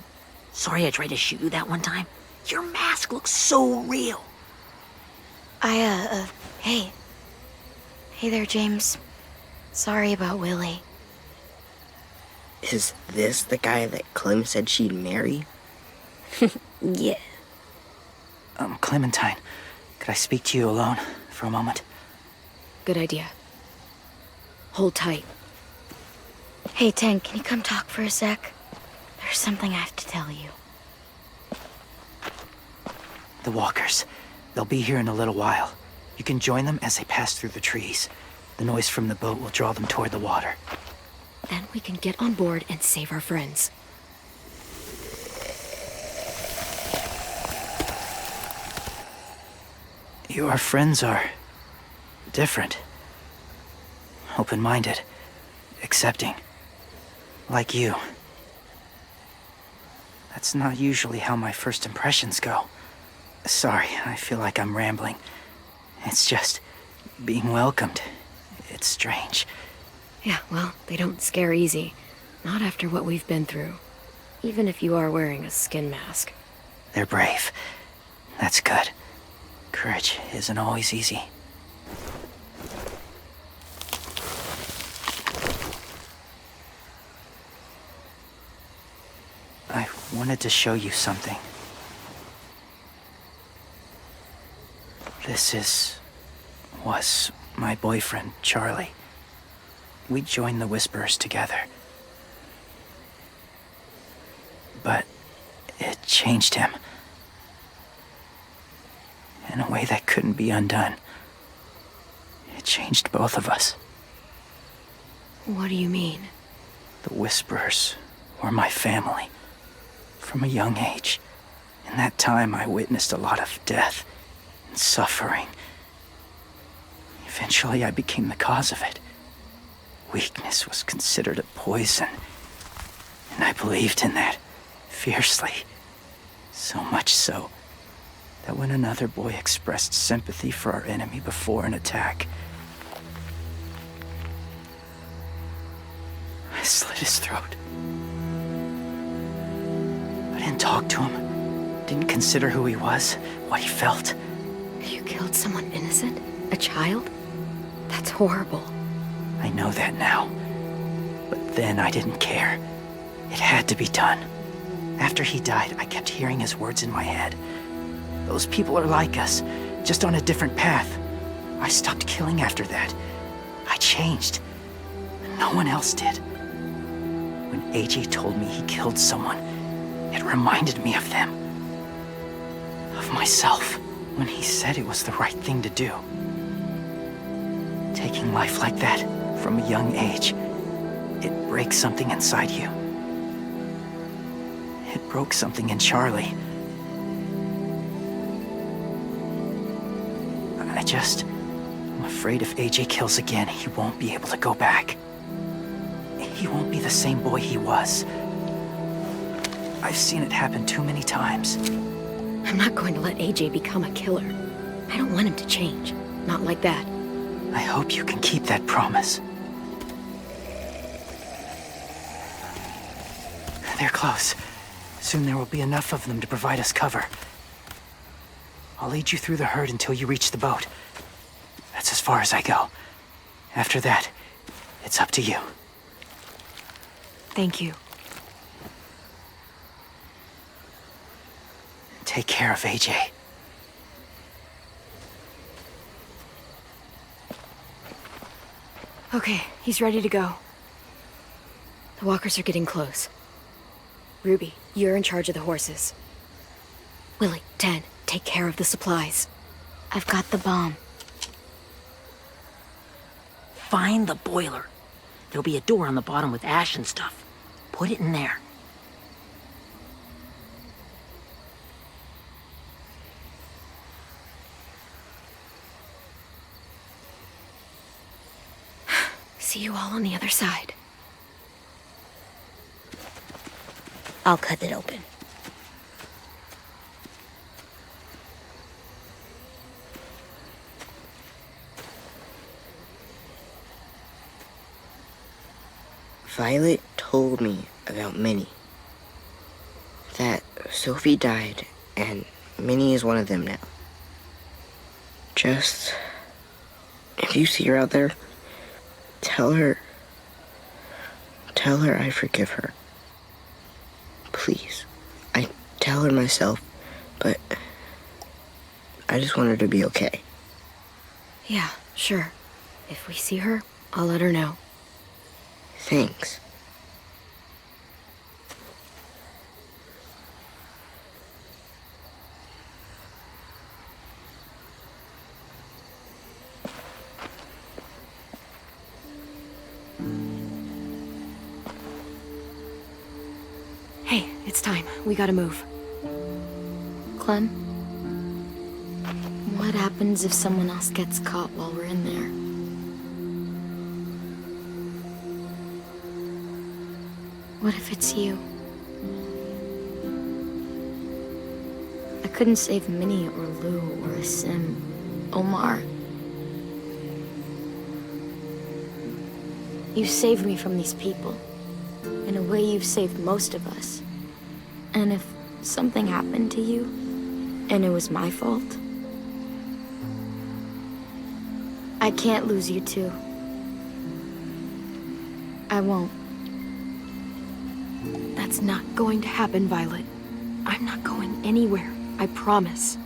sorry I tried to shoot you that one time. Your mask looks so real. Hey. Hey there, James. Sorry about Willie. Is this the guy that Clem said she'd marry? Yeah. Clementine, could I speak to you alone for a moment? Good idea. Hold tight. Hey, Tank, can you come talk for a sec? There's something I have to tell you. The walkers. They'll be here in a little while. You can join them as they pass through the trees. The noise from the boat will draw them toward the water. Then we can get on board and save our friends. Your friends are... different. Open-minded. Accepting. Like you. That's not usually how my first impressions go. Sorry, I feel like I'm rambling. It's just being welcomed. It's strange. Yeah, well, they don't scare easy. Not after what we've been through. Even if you are wearing a skin mask. They're brave. That's good. Courage isn't always easy. I wanted to show you something. was my boyfriend, Charlie. We joined the Whisperers together. But it changed him. In a way that couldn't be undone. It changed both of us. What do you mean? The Whisperers were my family. From a young age. In that time, I witnessed a lot of death and suffering. Eventually, I became the cause of it. Weakness was considered a poison. And I believed in that, fiercely. So much so, that when another boy expressed sympathy for our enemy before an attack, I slit his throat. I didn't talk to him, didn't consider who he was, what he felt. You killed someone innocent? A child? That's horrible. I know that now. But then I didn't care. It had to be done. After he died, I kept hearing his words in my head. Those people are like us, just on a different path. I stopped killing after that. I changed. And no one else did. When AJ told me he killed someone, it reminded me of them. Of myself. When he said it was the right thing to do. Taking life like that, from a young age, it breaks something inside you. It broke something in Charlie. I'm afraid if AJ kills again, he won't be able to go back. He won't be the same boy he was. I've seen it happen too many times. I'm not going to let AJ become a killer. I don't want him to change. Not like that. I hope you can keep that promise. They're close. Soon there will be enough of them to provide us cover. I'll lead you through the herd until you reach the boat. That's as far as I go. After that, it's up to you. Thank you. Take care of AJ. Okay, he's ready to go. The walkers are getting close. Ruby, you're in charge of the horses. Willie, Ted, take care of the supplies. I've got the bomb. Find the boiler. There'll be a door on the bottom with ash and stuff. Put it in there. See you all on the other side. I'll cut it open. Violet told me about Minnie. That Sophie died, and Minnie is one of them now. Just, if you see her out there, tell her I forgive her. Please. I tell her myself, but I just want her to be okay. Yeah, sure. If we see her, I'll let her know. Thanks. Hey, it's time. We gotta move. Clem? What happens if someone else gets caught while we're in there? What if it's you? couldn't save Minnie or Lou or Asim, Omar. You saved me from these people. In a way, you've saved most of us. And if something happened to you, and it was my fault, I can't lose you too. I won't. That's not going to happen, Violet. I'm not going anywhere, I promise.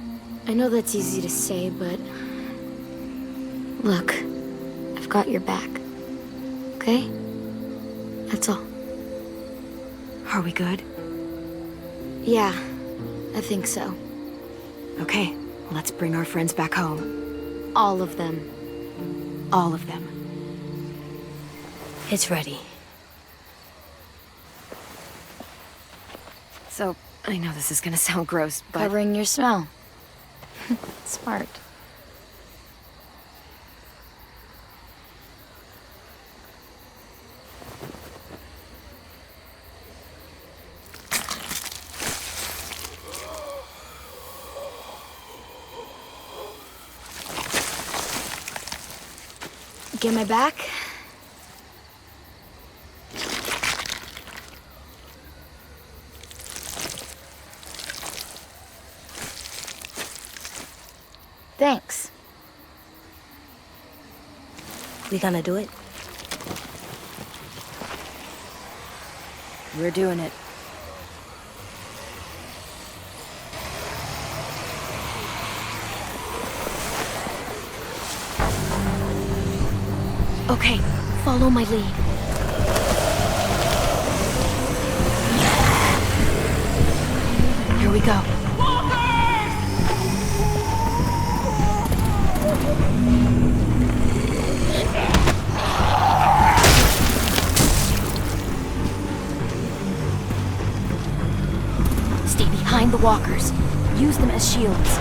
I know that's easy to say, but... Look, I've got your back. Okay? That's all. Are we good? Yeah, I think so. Okay, let's bring our friends back home. All of them. All of them. It's ready. So, I know this is gonna sound gross, but... Covering your smell. Smart. Get my back? Thanks. We gonna do it? We're doing it. Okay, follow my lead. Here we go. Stay behind the walkers. Use them as shields.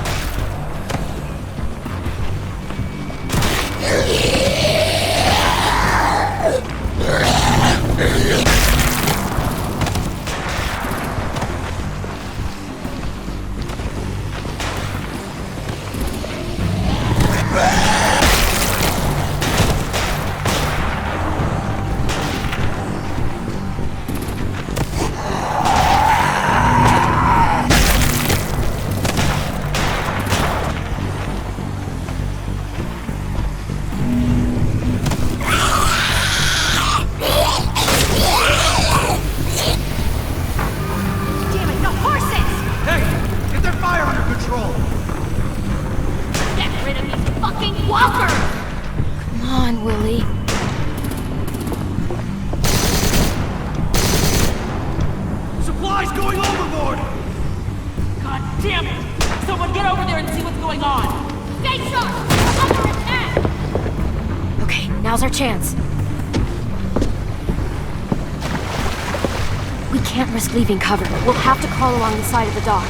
Now's our chance. We can't risk leaving cover. We'll have to crawl along the side of the dock.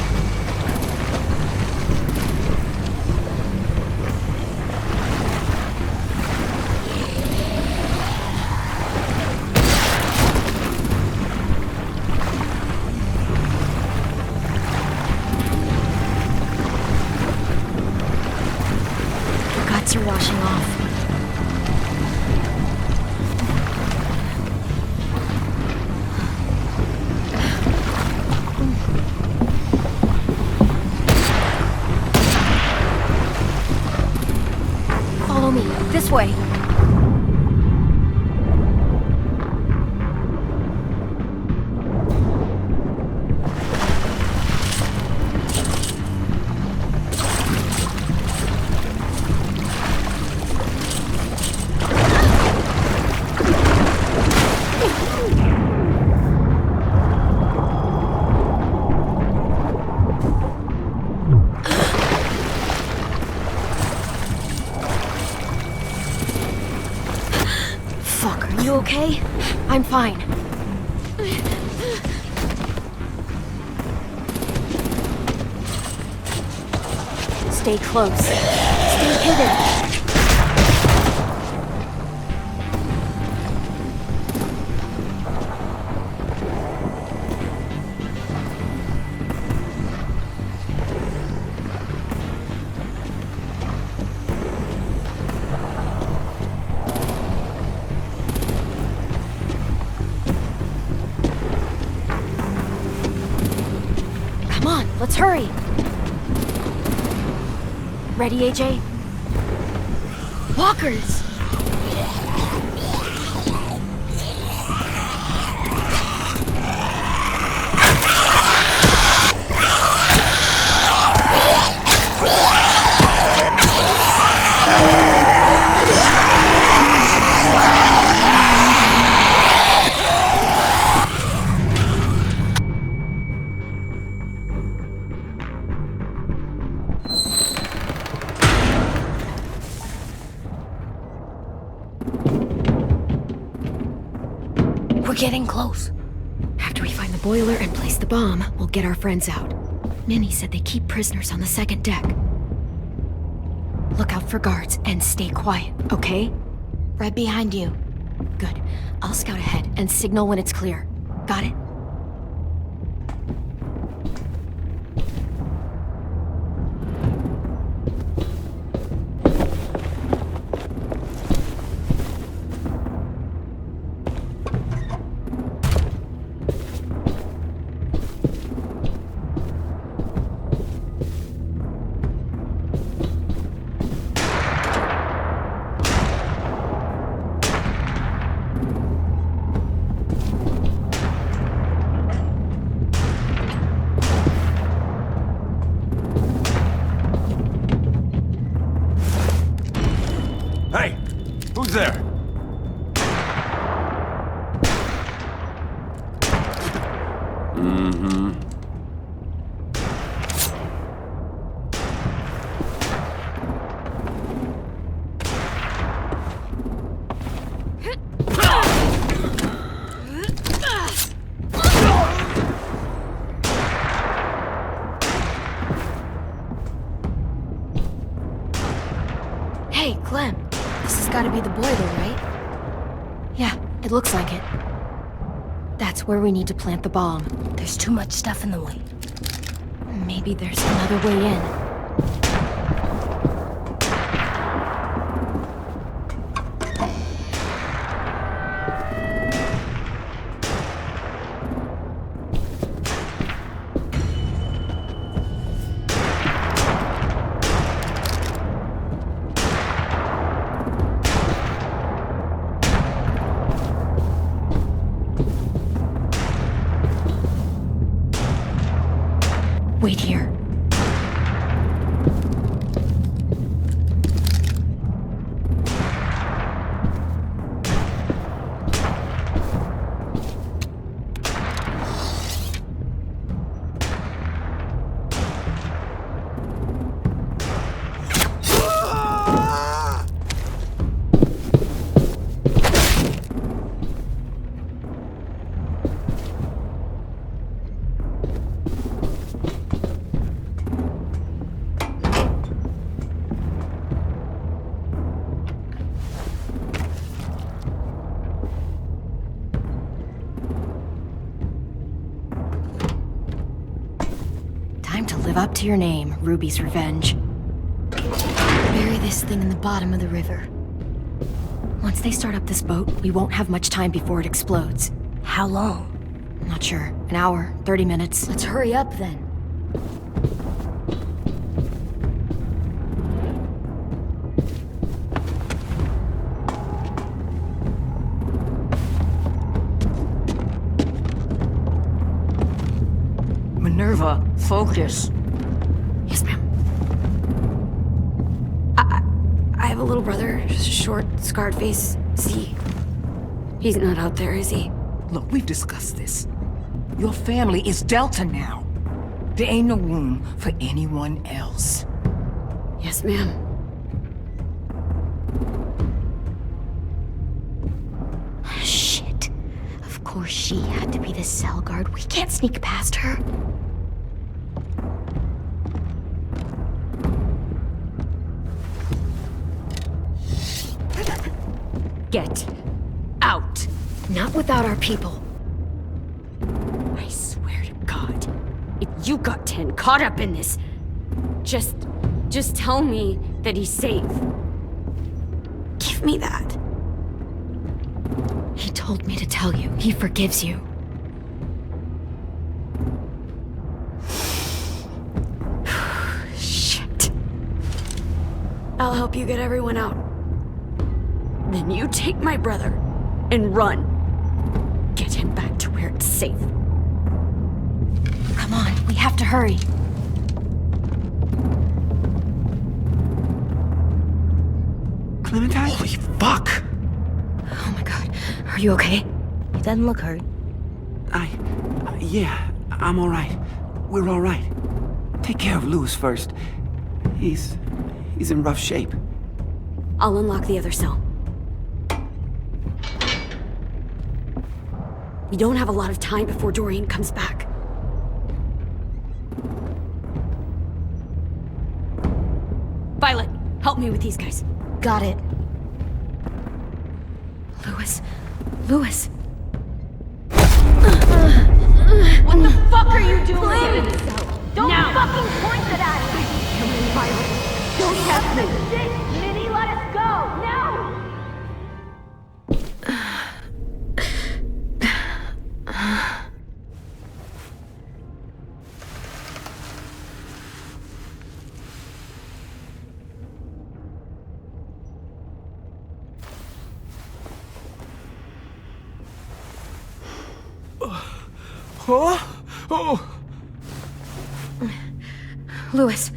The guts are washing off. This way. You okay? I'm fine. Stay close. Stay hidden. Let's hurry. Ready, AJ? Walkers! We're getting close. After we find the boiler and place the bomb, we'll get our friends out. Minnie said they keep prisoners on the second deck. Look out for guards and stay quiet, okay? Right behind you. Good. I'll scout ahead and signal when it's clear. Got it? Hey! Who's there? Hey, Clem. This has got to be the boiler, right? Yeah, it looks like it. That's where we need to plant the bomb. There's too much stuff in the way. Maybe there's another way in. Wait here. Time to live up to your name, Ruby's Revenge. Bury this thing in the bottom of the river. Once they start up this boat, we won't have much time before it explodes. How long? Not sure. An hour, 30 minutes. Let's hurry up then. Minerva, focus. Yes, ma'am. I have a little brother, short, scarred face. See? He's not out there, is he? Look, we've discussed this. Your family is Delta now. There ain't no room for anyone else. Yes, ma'am. Shit. Of course she had to be the cell guard. We can't sneak past her. Get out. Not without our people. I swear to God, if you got 10 caught up in this, just tell me that he's safe. Give me that. He told me to tell you. He forgives you. help you get everyone out. Then you take my brother and run. Get him back to where it's safe. Come on, we have to hurry. Clementine? Holy fuck! Oh my god. Are you okay? He doesn't look hurt. Yeah, I'm alright. We're alright. Take care of Louis first. He's in rough shape. I'll unlock the other cell. We don't have a lot of time before Dorian comes back. Violet, help me with these guys. Got it. Louis. Louis. What the fuck are you doing? Get in the cell. Don't fucking point it at me! Come in, Violet. Don't have this shit! Minnie, let us go! Now! Oh! Louis.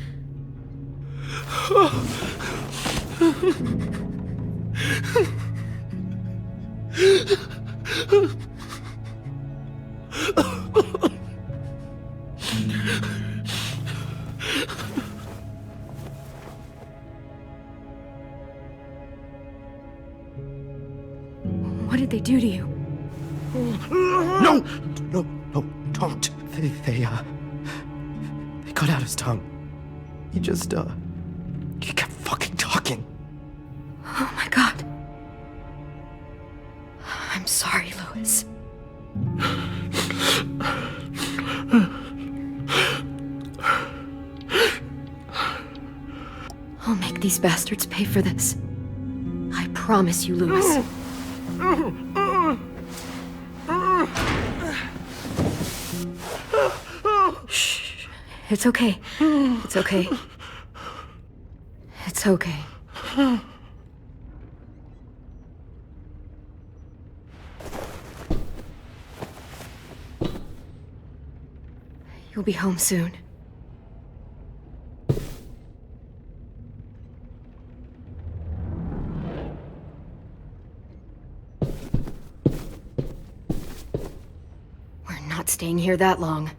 What did they do to you? No, don't. They cut out his tongue. He just, he kept fucking talking. Oh my god. I'm sorry, Louis. I'll make these bastards pay for this. I promise you, Louis. Shh. It's okay. It's okay. It's okay. You'll be home soon. We're not staying here that long.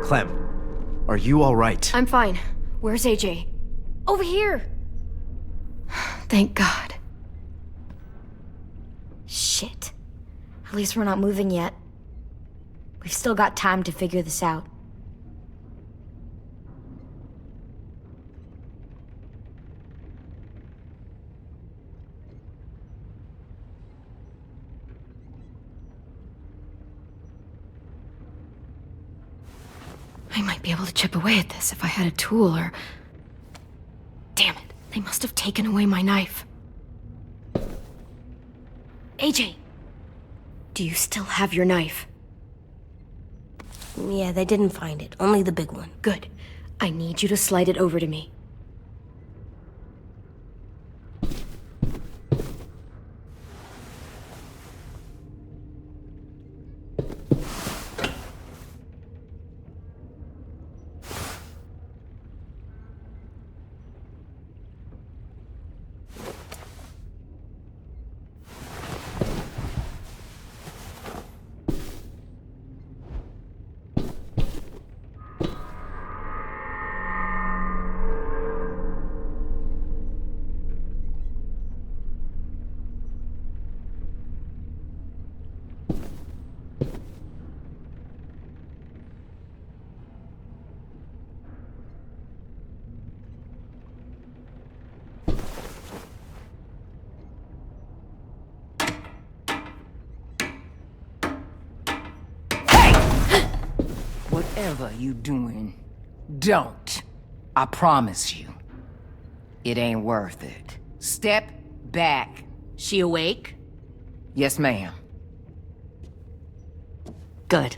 Clem, are you all right? I'm fine. Where's AJ? Over here! Thank God. Shit. At least we're not moving yet. We've still got time to figure this out. I might be able to chip away at this if I had a tool or... Damn it, they must have taken away my knife. AJ! Do you still have your knife? Yeah, they didn't find it. Only the big one. Good. I need you to slide it over to me. Whatever you doing, don't. I promise you. It ain't worth it. Step back. She awake? Yes, ma'am. Good.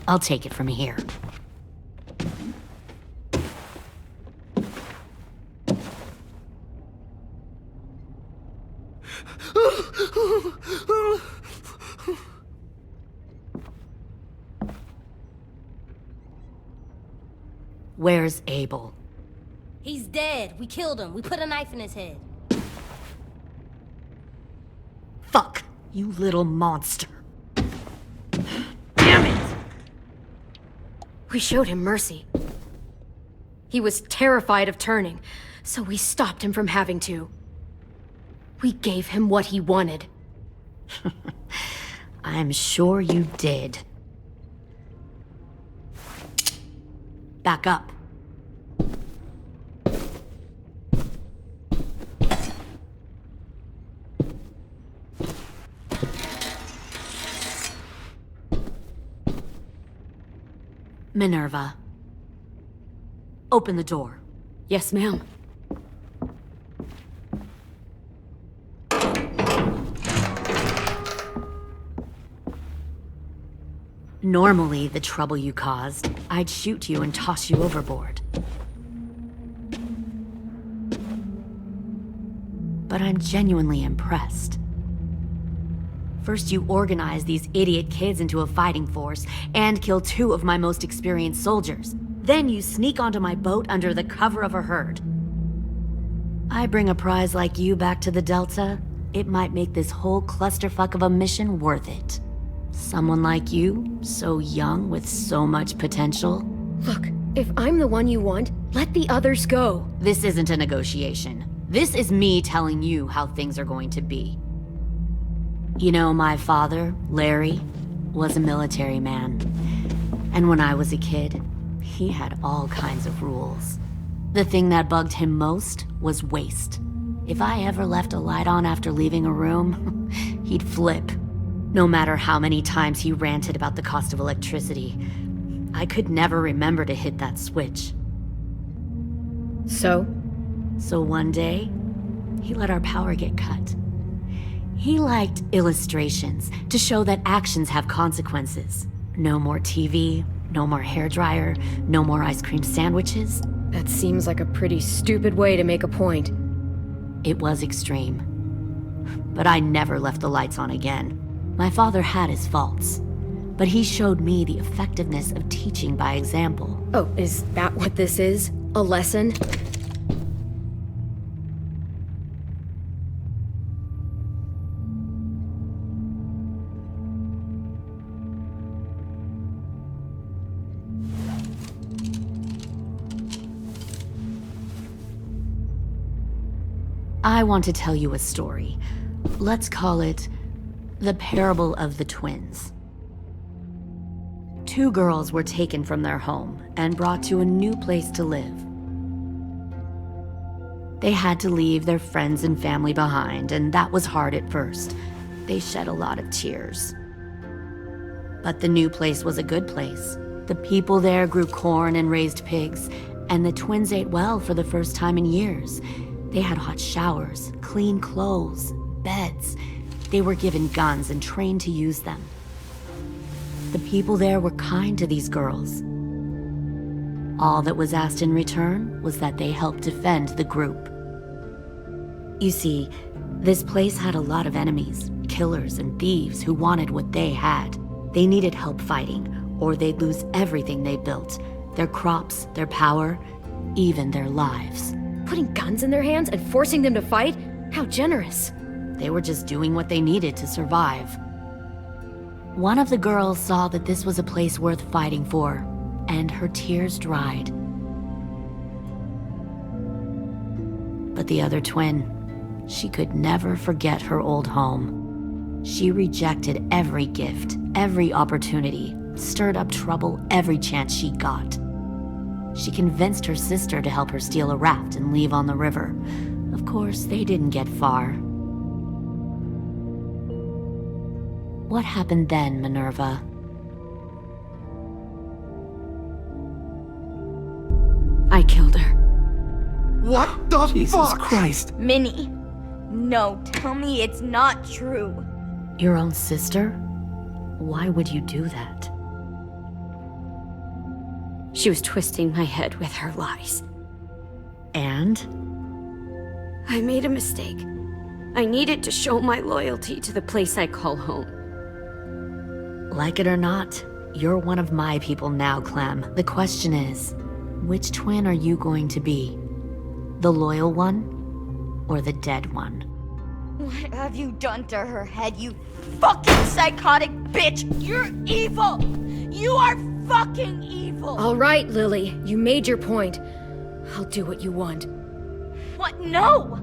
I'll take it from here. Where's Abel? He's dead. We killed him. We put a knife in his head. Fuck, you little monster. Damn it! We showed him mercy. He was terrified of turning, so we stopped him from having to. We gave him what he wanted. I'm sure you did. Back up. Minerva. Open the door. Yes, ma'am. Normally, the trouble you caused, I'd shoot you and toss you overboard. But I'm genuinely impressed. First, you organize these idiot kids into a fighting force and kill 2 of my most experienced soldiers. Then you sneak onto my boat under the cover of a herd. I bring a prize like you back to the Delta, it might make this whole clusterfuck of a mission worth it. Someone like you, so young with so much potential. Look, if I'm the one you want, let the others go. This isn't a negotiation. This is me telling you how things are going to be. You know, my father, Larry, was a military man. And when I was a kid, he had all kinds of rules. The thing that bugged him most was waste. If I ever left a light on after leaving a room, he'd flip. No matter how many times he ranted about the cost of electricity, I could never remember to hit that switch. So one day, he let our power get cut. He liked illustrations to show that actions have consequences. No more TV, no more hairdryer, no more ice cream sandwiches. that seems like a pretty stupid way to make a point. It was extreme. But I never left the lights on again. My father had his faults, but he showed me the effectiveness of teaching by example. Oh, is that what this is? A lesson? I want to tell you a story. Let's call it the parable of the twins. 2 girls were taken from their home and brought to a new place to live. They had to leave their friends and family behind, and that was hard at first. They shed a lot of tears. But the new place was a good place. The people there grew corn and raised pigs, and the twins ate well for the first time in years. They had hot showers, clean clothes, beds. They were given guns and trained to use them. The people there were kind to these girls. All that was asked in return was that they help defend the group. You see, this place had a lot of enemies, killers and thieves who wanted what they had. They needed help fighting, or they'd lose everything they built, their crops, their power, even their lives. Putting guns in their hands and forcing them to fight? How generous. They were just doing what they needed to survive. One of the girls saw that this was a place worth fighting for, and her tears dried. But the other twin, she could never forget her old home. She rejected every gift, every opportunity, stirred up trouble every chance she got. She convinced her sister to help her steal a raft and leave on the river. Of course, they didn't get far. What happened then, Minerva? I killed her. What the Jesus fuck? Christ. Minnie, no, tell me it's not true. Your own sister? Why would you do that? She was twisting my head with her lies. And? I made a mistake. I needed to show my loyalty to the place I call home. Like it or not, you're one of my people now, Clem. The question is, which twin are you going to be? The loyal one, or the dead one? What have you done to her head, you fucking psychotic bitch? You're evil! You are fucking evil! All right, Lily, you made your point. I'll do what you want. What? No!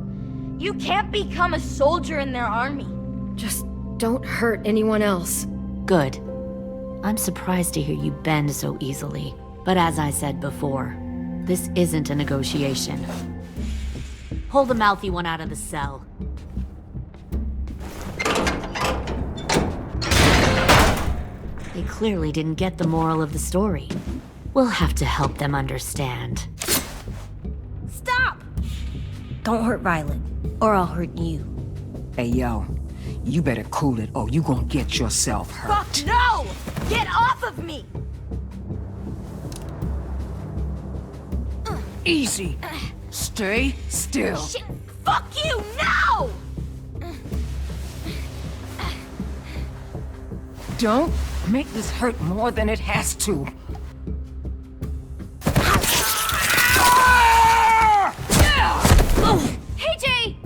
You can't become a soldier in their army. Just don't hurt anyone else. Good. I'm surprised to hear you bend so easily. But as I said before, this isn't a negotiation. Pull the mouthy one out of the cell. They clearly didn't get the moral of the story. We'll have to help them understand. Stop! Don't hurt Violet, or I'll hurt you. Hey, yo. You better cool it, or you gonna get yourself hurt. Fuck no! Get off of me! Easy. Stay still. Shit! Fuck you! No! Don't make this hurt more than it has to. Oh. Hey, Jay!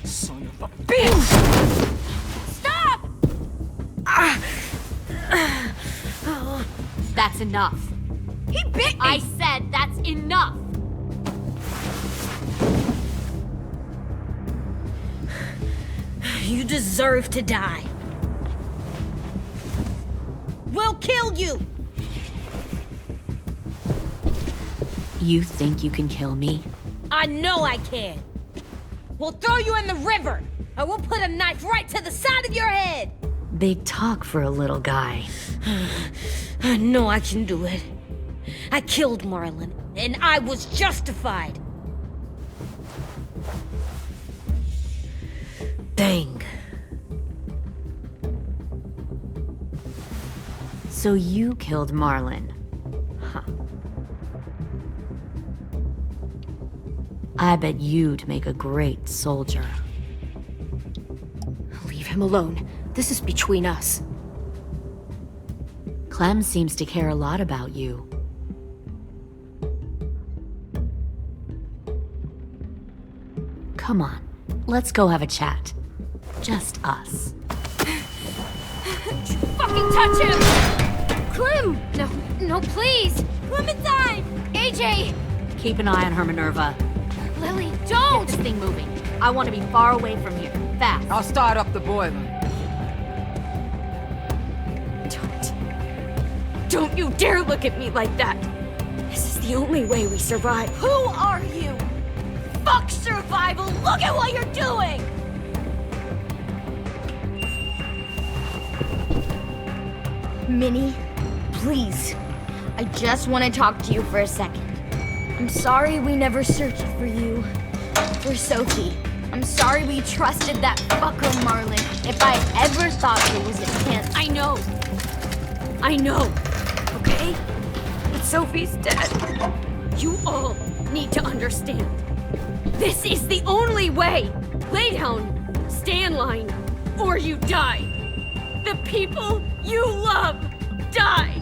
Son of a bitch! Stop! That's enough. He bit me! I said that's enough! You deserve to die. We'll kill you! You think you can kill me? I know I can. We'll throw you in the river, and we'll put a knife right to the side of your head. Big talk for a little guy. I know I can do it. I killed Marlon, and I was justified. Dang. So you killed Marlon. Huh. I bet you'd make a great soldier. Leave him alone. This is between us. Clem seems to care a lot about you. Come on, let's go have a chat. Just us. Fucking touch him! Clem! No, please! Clementine! AJ! Keep an eye on her, Minerva. Lily, Get don't! this thing moving. I want to be far away from here. Fast. I'll start up the boiler. Don't you dare look at me like that! This is the only way we survive. Who are you? Fuck survival! Look at what you're doing! Minnie, please. I just want to talk to you for a second. I'm sorry we never searched for you. For Sophie. I'm sorry we trusted that fucker Marlon. If I ever thought there was a chance. I know, okay? But Sophie's dead. You all need to understand. This is the only way. Lay down, stay in line, or you die. The people you love die.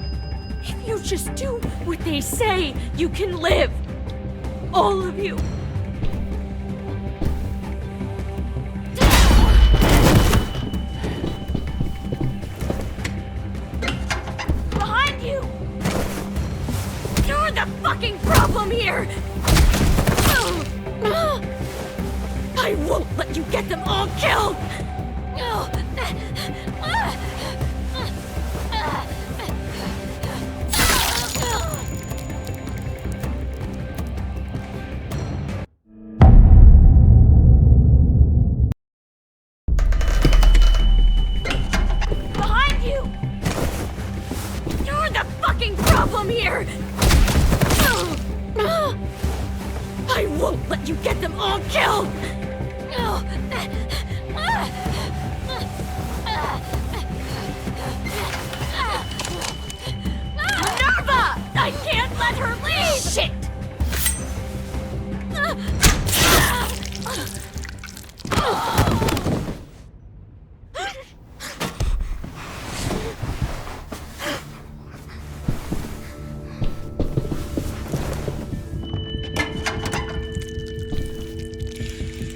If you just do what they say, you can live. All of you. Behind you! You're the fucking problem here! I won't let you get them all killed! Behind you! You're the fucking problem here! I won't let you get all killed! Minerva! I can't let her leave! Shit!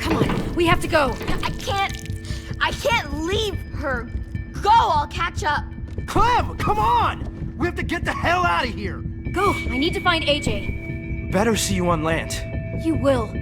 Come on, we have to go. I can't leave her. Go, I'll catch up. Clem, come on! We have to get the hell out of here! Go, I need to find AJ. Better see you on land. You will.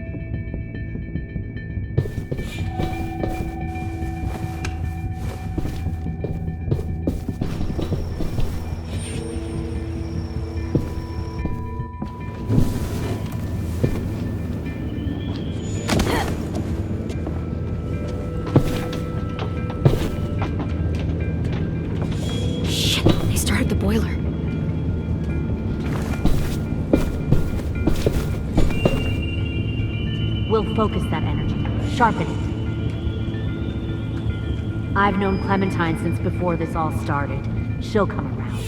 Shit, they started the boiler. We'll focus that energy, sharpen it. I've known Clementine since before this all started. She'll come around.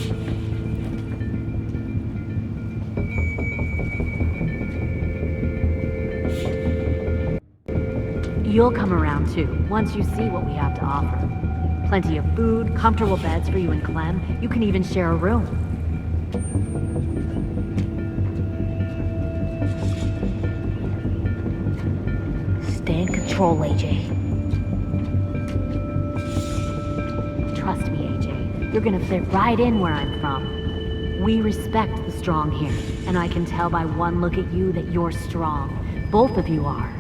You'll come around too, once you see what we have to offer. Plenty of food, comfortable beds for you and Clem. You can even share a room. Stay in control, AJ. Trust me, AJ. You're gonna fit right in where I'm from. We respect the strong here, and I can tell by one look at you that you're strong. Both of you are.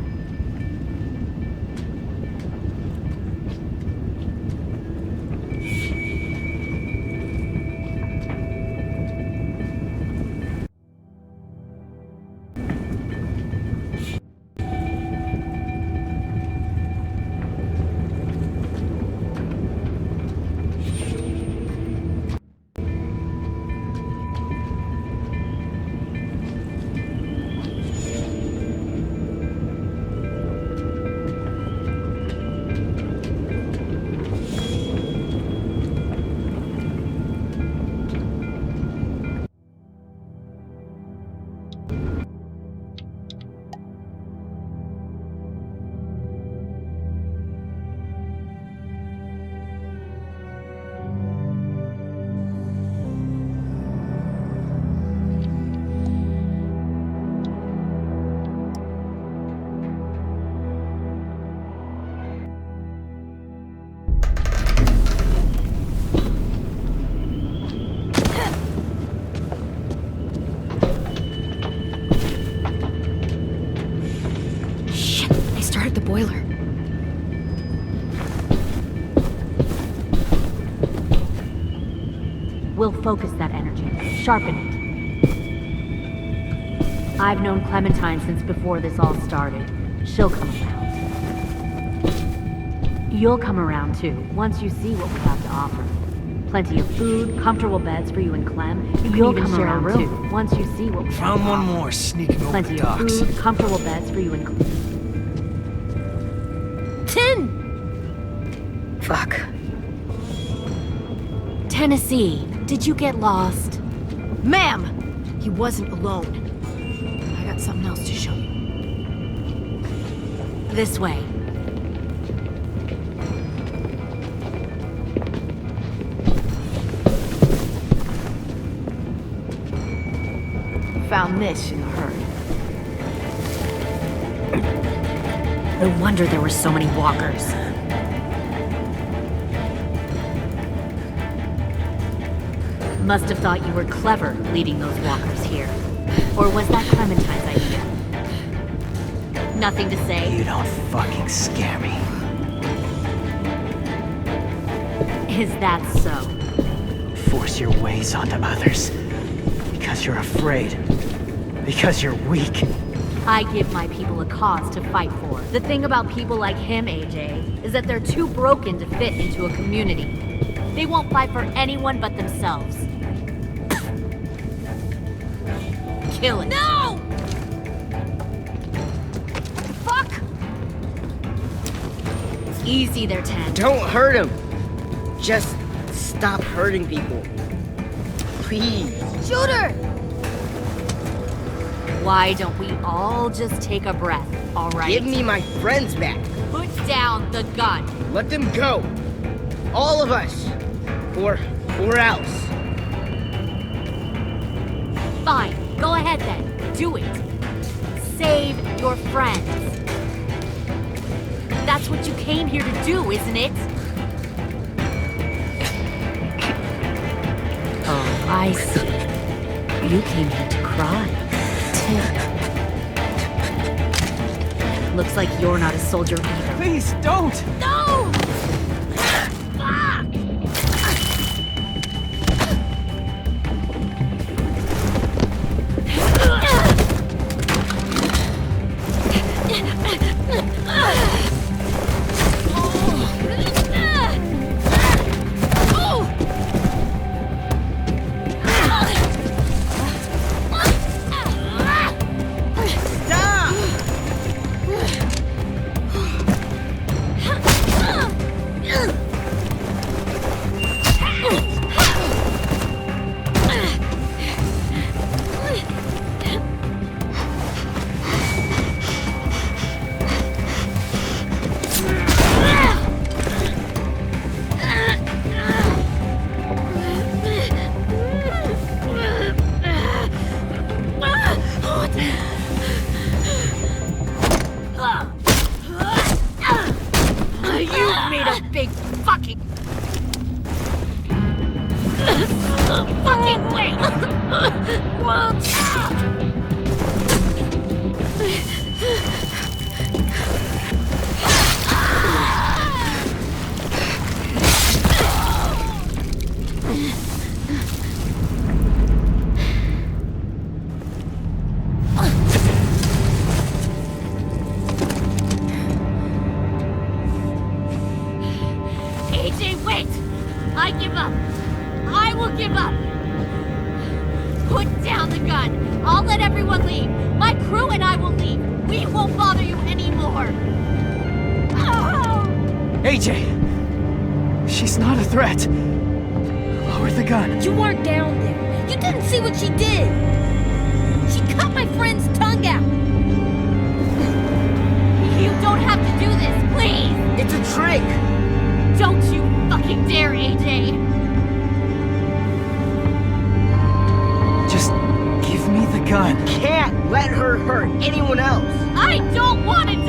Started the boiler. We'll focus that energy, sharpen it. I've known Clementine since before this all started. She'll come around. You'll come around too, once you see what we have to offer. Plenty of food, comfortable beds for you and Clem. You'll come around too, once you see what we have to offer. Found one more sneaking over Plenty the of docks. food, comfortable beds for you and Clem. Fuck. Tennessee, did you get lost? Ma'am! He wasn't alone. I got something else to show you. This way. Found this in the herd. No wonder there were so many walkers. Must have thought you were clever leading those walkers here. Or was that Clementine's idea? Nothing to say? You don't fucking scare me. Is that so? Force your ways onto others. Because you're afraid. Because you're weak. I give my people a cause to fight for. The thing about people like him, AJ, is that they're too broken to fit into a community. They won't fight for anyone but themselves. Kill it. No! fuck? Easy there, 10. Don't hurt him. Just stop hurting people. Please. Shoot her! Why don't we all just take a breath, all right? Give me my friends back. Put down the gun. Let them go. All of us. Or else. Fine, go ahead then. Do it. Save your friends. That's what you came here to do, isn't it? Oh, I see. You came here to cry. Looks like you're not a soldier either. Please, don't! No! AJ! She's not a threat. Lower the gun. You weren't down there. You didn't see what she did. She cut my friend's tongue out. You don't have to do this, please! It's a trick! Don't you fucking dare, AJ! Just give me the gun. Can't let her hurt anyone else. I don't want to